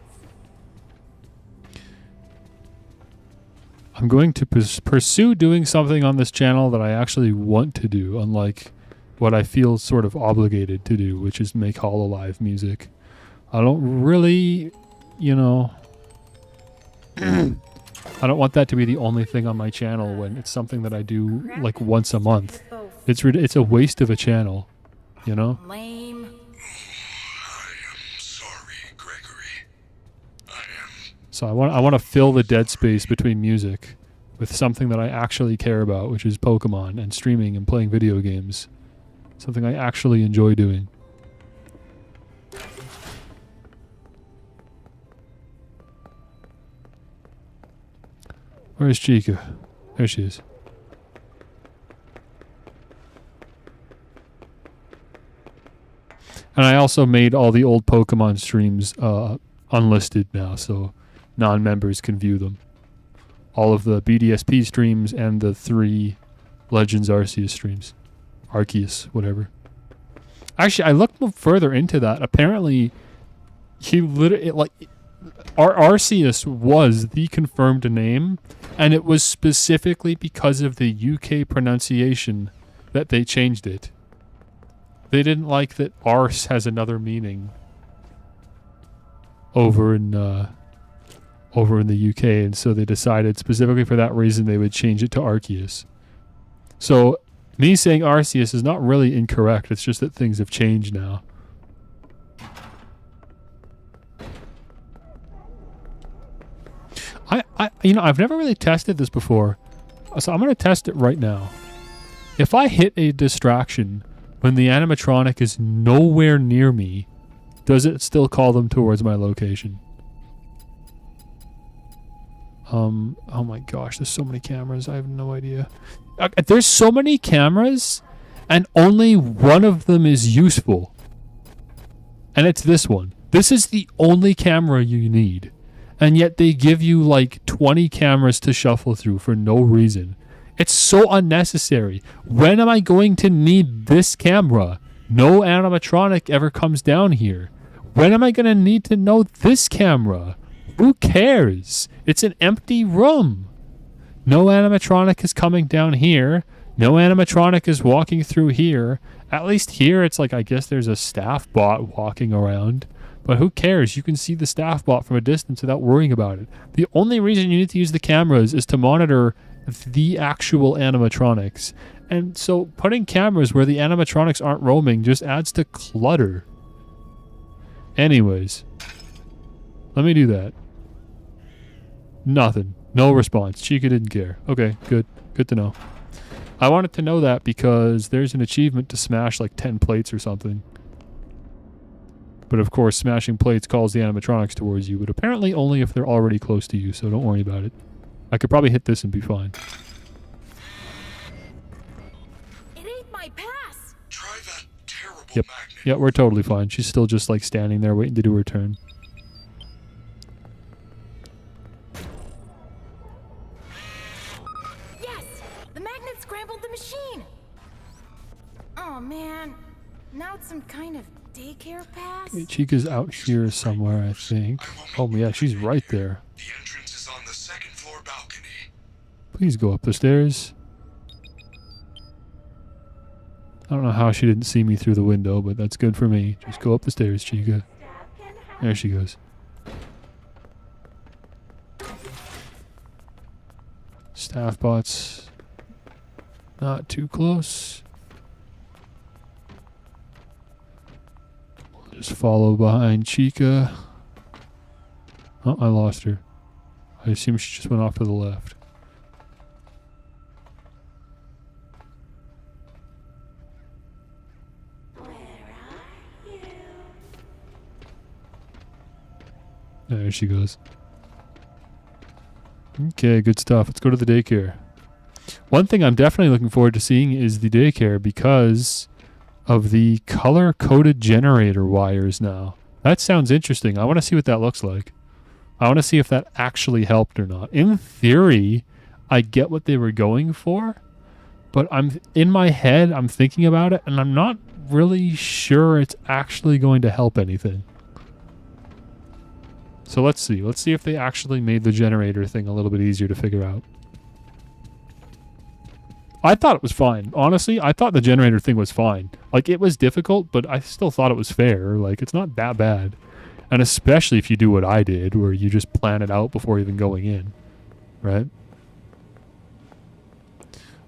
I'm going to pursue doing something on this channel that I actually want to do, unlike what I feel sort of obligated to do, which is make Hololive music. I don't really, you know, I don't want that to be the only thing on my channel when it's something that I do like once a month. It's a waste of a channel, you know? Lame. I am sorry, Gregory. I am. So I want to fill the dead space between music with something that I actually care about, which is Pokemon and streaming and playing video games. Something I actually enjoy doing. Where's Chica? There she is. And I also made all the old Pokemon streams unlisted now, so non-members can view them. All of the BDSP streams and the 3 Legends Arceus streams. Arceus, whatever. Actually, I looked further into that. Apparently, he literally, Arceus was the confirmed name, and it was specifically because of the UK pronunciation that they changed it. They didn't like that arse has another meaning over in the UK, and so they decided specifically for that reason they would change it to Arceus. So me saying Arceus is not really incorrect. It's just that things have changed now. I've never really tested this before, so I'm going to test it right now. If I hit a distraction when the animatronic is nowhere near me, does it still call them towards my location? Oh my gosh, there's so many cameras. I have no idea. There's so many cameras, and only one of them is useful. And it's this one. This is the only camera you need. And yet they give you like 20 cameras to shuffle through for no reason. It's so unnecessary. When am I going to need this camera? No animatronic ever comes down here. When am I going to need to know this camera? Who cares? It's an empty room. No animatronic is coming down here. No animatronic is walking through here. At least here it's like, I guess there's a staff bot walking around. But who cares? You can see the staff bot from a distance without worrying about it. The only reason you need to use the cameras is to monitor the actual animatronics. And so putting cameras where the animatronics aren't roaming just adds to clutter. Anyways, let me do that. Nothing. No response. Chica didn't care. Okay, good. Good to know. I wanted to know that because there's an achievement to smash like 10 plates or something. But of course, smashing plates calls the animatronics towards you, but apparently only if they're already close to you, so don't worry about it. I could probably hit this and be fine. It ain't my pass. Try that terrible Yep. magnet. Yeah, we're totally fine. She's still just like standing there waiting to do her turn. Yes! The magnet scrambled the machine! Oh man. Now it's some kind of daycare pass? Chica's out here somewhere, I think. Oh yeah, she's right there. The entrance is on the second floor balcony. Please go up the stairs. I don't know how she didn't see me through the window, but that's good for me. Just go up the stairs, Chica. There she goes. Staff bots. Not too close. We'll just follow behind Chica. Oh, I lost her. I assume she just went off to the left. There she goes. Okay, good stuff. Let's go to the daycare. One thing I'm definitely looking forward to seeing is the daycare because of the color-coded generator wires now. That sounds interesting. I want to see what that looks like. I want to see if that actually helped or not. In theory, I get what they were going for, but I'm in my head, I'm thinking about it, and I'm not really sure it's actually going to help anything. So let's see. Let's see if they actually made the generator thing a little bit easier to figure out. I thought it was fine. Honestly, I thought the generator thing was fine. Like, it was difficult, but I still thought it was fair. Like, it's not that bad. And especially if you do what I did, where you just plan it out before even going in. Right?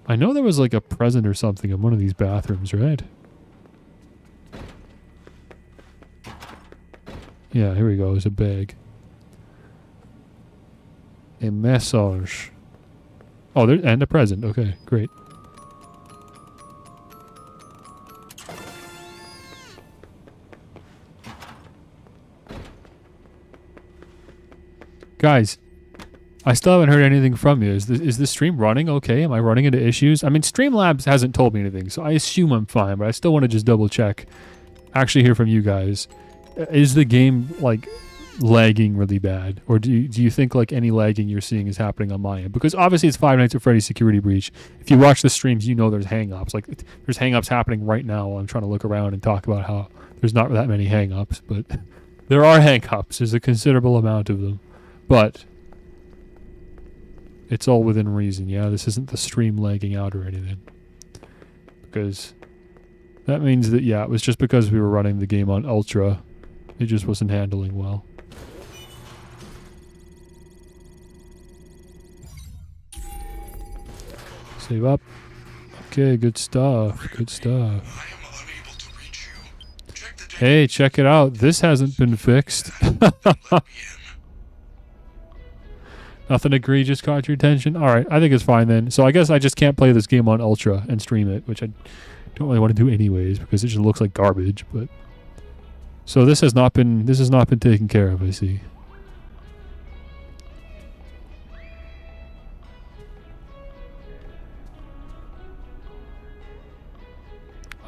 I know there was like a present or something in one of these bathrooms, right? Yeah, here we go. There's a bag. A massage. Oh, there, and a present. Okay, great. Guys, I still haven't heard anything from you. Is this stream running okay? Am I running into issues? I mean, Streamlabs hasn't told me anything, so I assume I'm fine, but I still want to just double check. Actually hear from you guys. Is the game, like, lagging really bad? Or do you think, like, any lagging you're seeing is happening on my end? Because obviously it's Five Nights at Freddy's Security Breach. If you watch the streams, you know there's hang-ups. Like, there's hang-ups happening right now while I'm trying to look around and talk about how there's not that many hang-ups, but there are hang-ups. There's a considerable amount of them. But it's all within reason, yeah? This isn't the stream lagging out or anything. Because that means that, yeah, it was just because we were running the game on Ultra. It just wasn't handling well. Save up. Okay, good stuff. Good stuff. I am unable to reach you. Check the Hey, check it out. This hasn't been fixed. Nothing egregious caught your attention? Alright, I think it's fine then. So I guess I just can't play this game on Ultra and stream it, which I don't really want to do anyways because it just looks like garbage, but so this has not been taken care of, I see.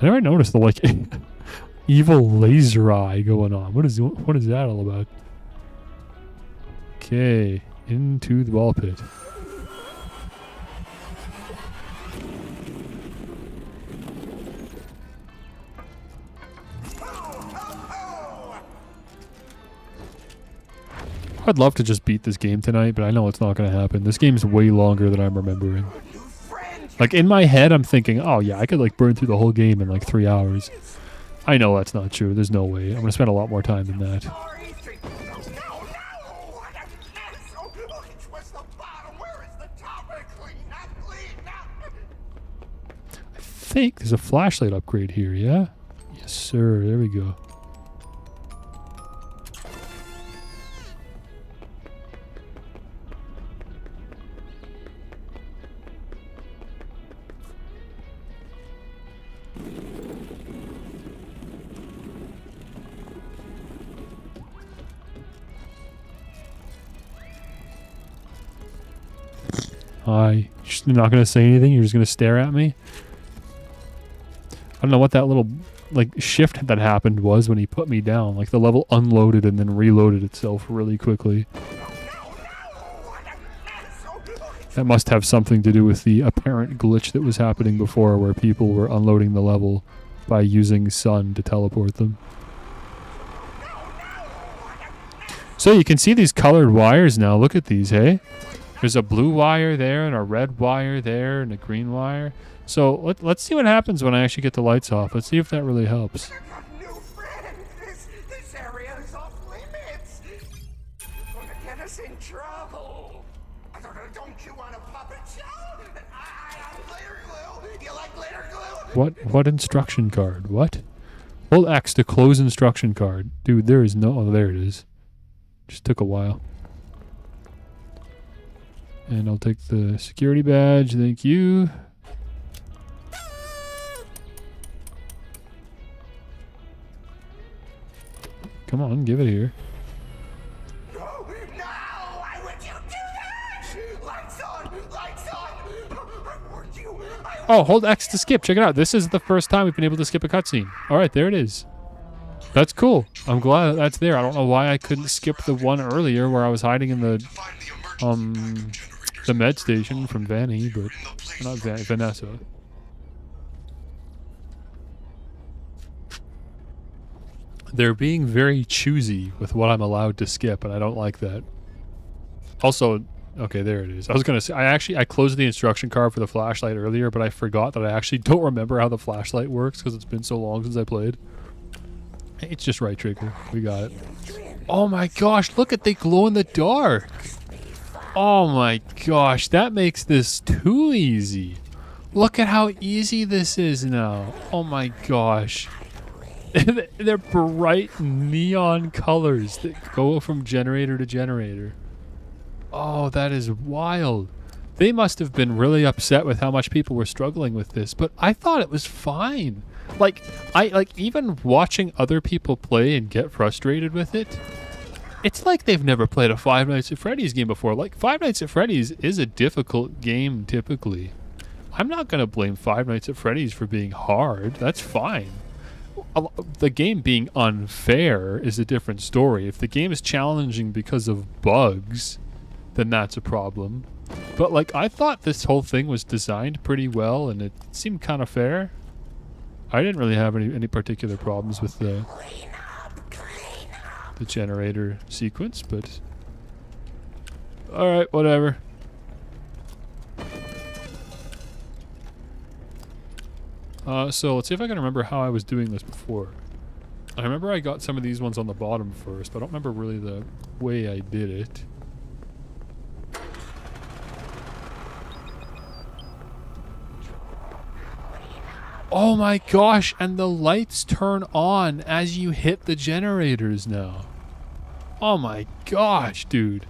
I never noticed the like evil laser eye going on. What is that all about? Okay, into the ball pit. I'd love to just beat this game tonight, but I know it's not going to happen. This game's way longer than I'm remembering. Like, in my head, I'm thinking, oh yeah, I could like burn through the whole game in like 3 hours. I know that's not true. There's no way. I'm going to spend a lot more time than that. I think there's a flashlight upgrade here, yeah? Yes, sir. There we go. Hi. You're just not going to say anything? You're just going to stare at me? I don't know what that little, like, shift that happened was when he put me down. Like, the level unloaded and then reloaded itself really quickly. That must have something to do with the apparent glitch that was happening before where people were unloading the level by using sun to teleport them. So you can see these colored wires now. Look at these, hey? There's a blue wire there and a red wire there and a green wire. So let's see what happens when I actually get the lights off. Let's see if that really helps. new friend. This area is off limits. It's gonna get us in trouble. Don't you want a puppet show? I'm glitter glue. You like glitter glue? What instruction card? What? Hold X to close instruction card. Dude, there is no... Oh, there it is. Just took a while. And I'll take the security badge. Thank you. Come on, give it here. Oh, hold X to skip. Check it out. This is the first time we've been able to skip a cutscene. All right, there it is. That's cool. I'm glad that's there. I don't know why I couldn't skip the one earlier where I was hiding in the Find the emergency generators the med station from Vanny, but in the place not Vanessa. They're being very choosy with what I'm allowed to skip, and I don't like that. Also, okay, there it is. I was gonna say I closed the instruction card for the flashlight earlier, but I forgot that I actually don't remember how the flashlight works because it's been so long since I played. It's just right trigger. We got it. Oh my gosh, look at they glow in the dark. Oh my gosh, that makes this too easy. Look at how easy this is now. Oh my gosh. They're bright neon colors that go from generator to generator. Oh, that is wild. They must have been really upset with how much people were struggling with this, but I thought it was fine. Like, even watching other people play and get frustrated with it, it's like they've never played a Five Nights at Freddy's game before. Like, Five Nights at Freddy's is a difficult game typically. I'm not going to blame Five Nights at Freddy's for being hard. That's fine. The game being unfair is a different story. If the game is challenging because of bugs, then that's a problem. But, like, I thought this whole thing was designed pretty well, and it seemed kind of fair. I didn't really have any particular problems with the generator sequence, but alright, whatever. So let's see if I can remember how I was doing this before. I remember I got some of these ones on the bottom first, but I don't remember really the way I did it. Oh my gosh, and the lights turn on as you hit the generators now. Oh my gosh, dude.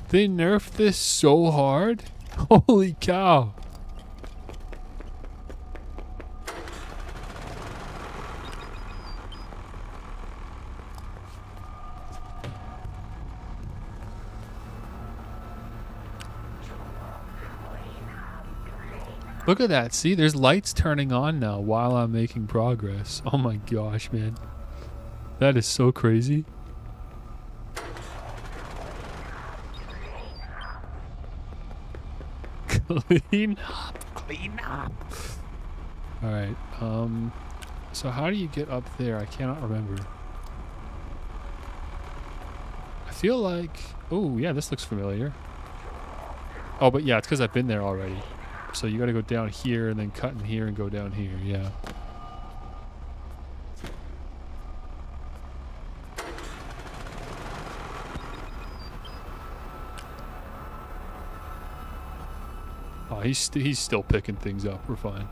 They nerfed this so hard. Holy cow. Look at that. See, there's lights turning on now while I'm making progress. Oh my gosh, man. That is so crazy. Clean up. Clean up. Alright, so how do you get up there? I cannot remember. I feel like... Oh, yeah, this looks familiar. Oh, but yeah, it's because I've been there already. So you gotta go down here and then cut in here and go down here, yeah. Oh, he's still picking things up. We're fine.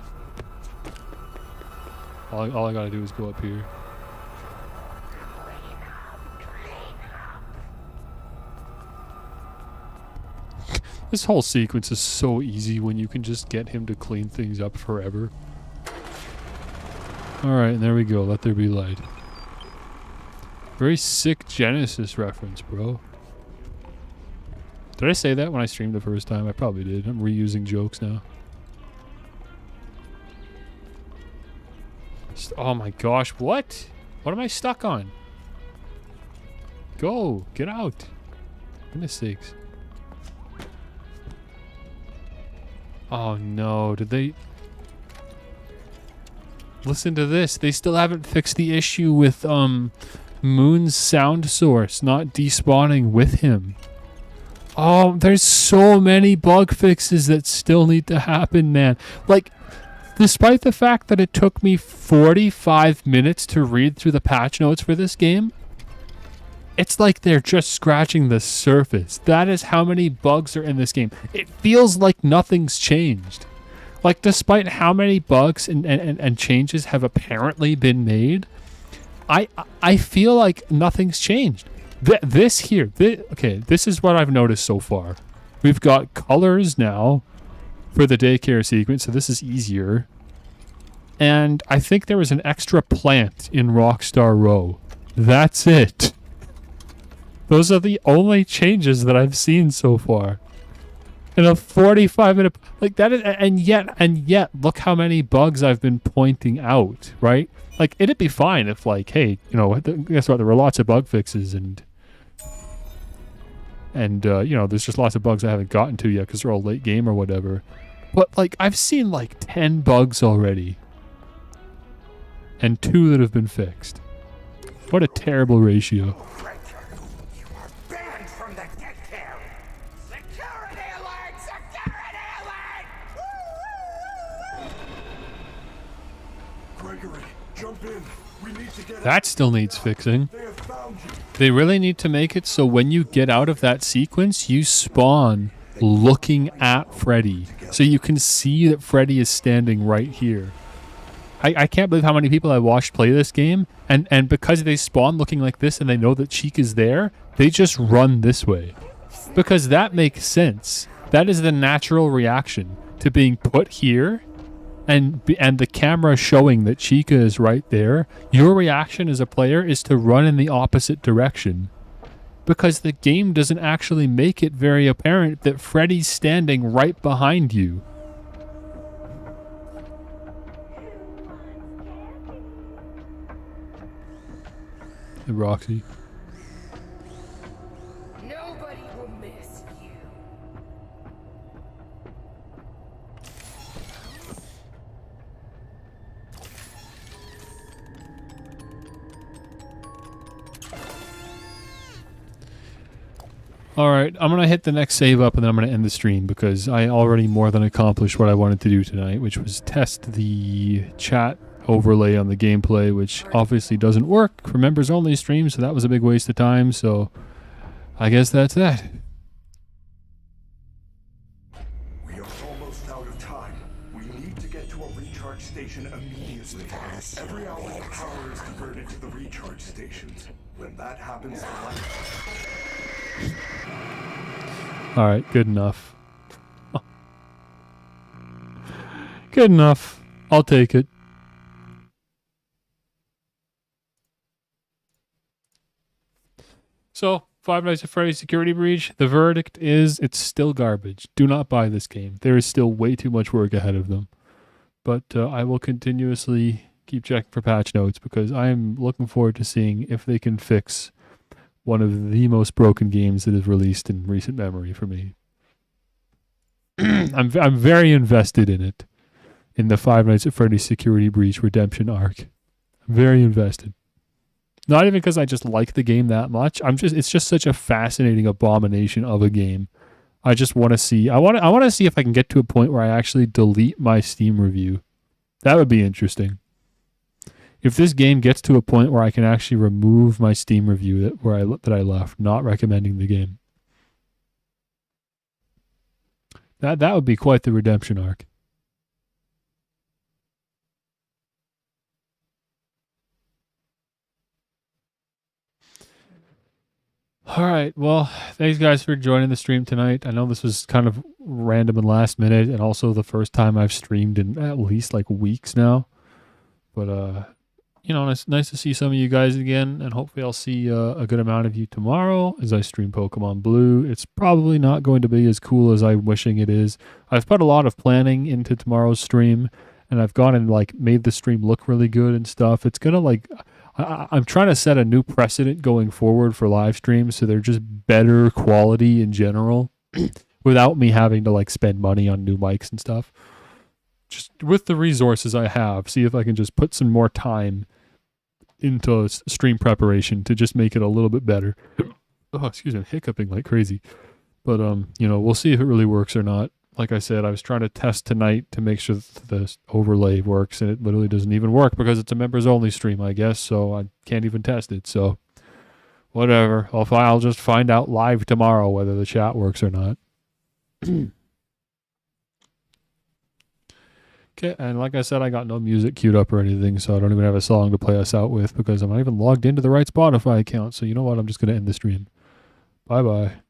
All I gotta do is go up here. This whole sequence is so easy when you can just get him to clean things up forever. Alright, and there we go. Let there be light. Very sick Genesis reference, bro. Did I say that when I streamed the first time? I probably did. I'm reusing jokes now. Oh my gosh, what? What am I stuck on? Go! Get out! Goodness sakes. Oh no, did they... Listen to this. They still haven't fixed the issue with Moon's sound source not despawning with him. Oh, there's so many bug fixes that still need to happen, man. Like, despite the fact that it took me 45 minutes to read through the patch notes for this game, it's like they're just scratching the surface. That is how many bugs are in this game. It feels like nothing's changed. Like, despite how many bugs and changes have apparently been made, I feel like nothing's changed. This is what I've noticed so far. We've got colors now for the daycare sequence, so this is easier. And I think there was an extra plant in Rockstar Row. That's it. Those are the only changes that I've seen so far. in a 45-minute, like that is, and yet, look how many bugs I've been pointing out, right? Like, it'd be fine if, like, hey, you know, guess what? There were lots of bug fixes and you know, there's just lots of bugs I haven't gotten to yet because they're all late game or whatever. But, like, I've seen, like, 10 bugs already. And 2 that have been fixed. What a terrible ratio. You are banned from the deck cam. Security alert! Security alert! Gregory, jump in. We need to get That still needs fixing. They have found you. They really need to make it so when you get out of that sequence, you spawn looking at Freddy. So you can see that Freddy is standing right here. I can't believe how many people I watched play this game, and because they spawn looking like this and they know that Cheek is there, they just run this way. Because that makes sense. That is the natural reaction to being put here and the camera showing that Chica is right there. Your reaction as a player is to run in the opposite direction. Because the game doesn't actually make it very apparent that Freddy's standing right behind you. Hey, Roxy. Nobody will miss you. Alright, I'm going to hit the next save up and then I'm going to end the stream because I already more than accomplished what I wanted to do tonight, which was test the chat overlay on the gameplay, which obviously doesn't work for members only streams, so that was a big waste of time, so I guess that's that. We are almost out of time. We need to get to a recharge station immediately. Every hour the power is diverted to the recharge stations. When that happens, the light... Alright, good enough. Good enough. I'll take it. So, Five Nights at Freddy's Security Breach, the verdict is it's still garbage. Do not buy this game. There is still way too much work ahead of them. But I will continuously keep checking for patch notes because I am looking forward to seeing if they can fix one of the most broken games that is released in recent memory for me. I'm very invested in it, in the Five Nights at Freddy's Security Breach Redemption arc. I'm very invested. Not even because I just like the game that much. It's just such a fascinating abomination of a game. I just want to see. I want to see if I can get to a point where I actually delete my Steam review. That would be interesting. If this game gets to a point where I can actually remove my Steam review that I left, not recommending the game. That would be quite the redemption arc. All right, well, thanks guys for joining the stream tonight. I know this was kind of random and last minute, and also the first time I've streamed in at least like weeks now. But you know, it's nice to see some of you guys again, and hopefully I'll see a good amount of you tomorrow as I stream Pokemon Blue. It's probably not going to be as cool as I'm wishing it is. I've put a lot of planning into tomorrow's stream, and I've gone and like made the stream look really good and stuff. It's gonna like. I'm trying to set a new precedent going forward for live streams so they're just better quality in general without me having to like spend money on new mics and stuff. Just with the resources I have, see if I can just put some more time into stream preparation to just make it a little bit better. Oh, excuse me, I'm hiccuping like crazy. But you know, we'll see if it really works or not. Like I said, I was trying to test tonight to make sure that the overlay works, and it literally doesn't even work because it's a members-only stream, I guess, so I can't even test it. So, whatever. I'll just find out live tomorrow whether the chat works or not. Okay, and like I said, I got no music queued up or anything, so I don't even have a song to play us out with because I'm not even logged into the right Spotify account. So you know what? I'm just going to end the stream. Bye-bye.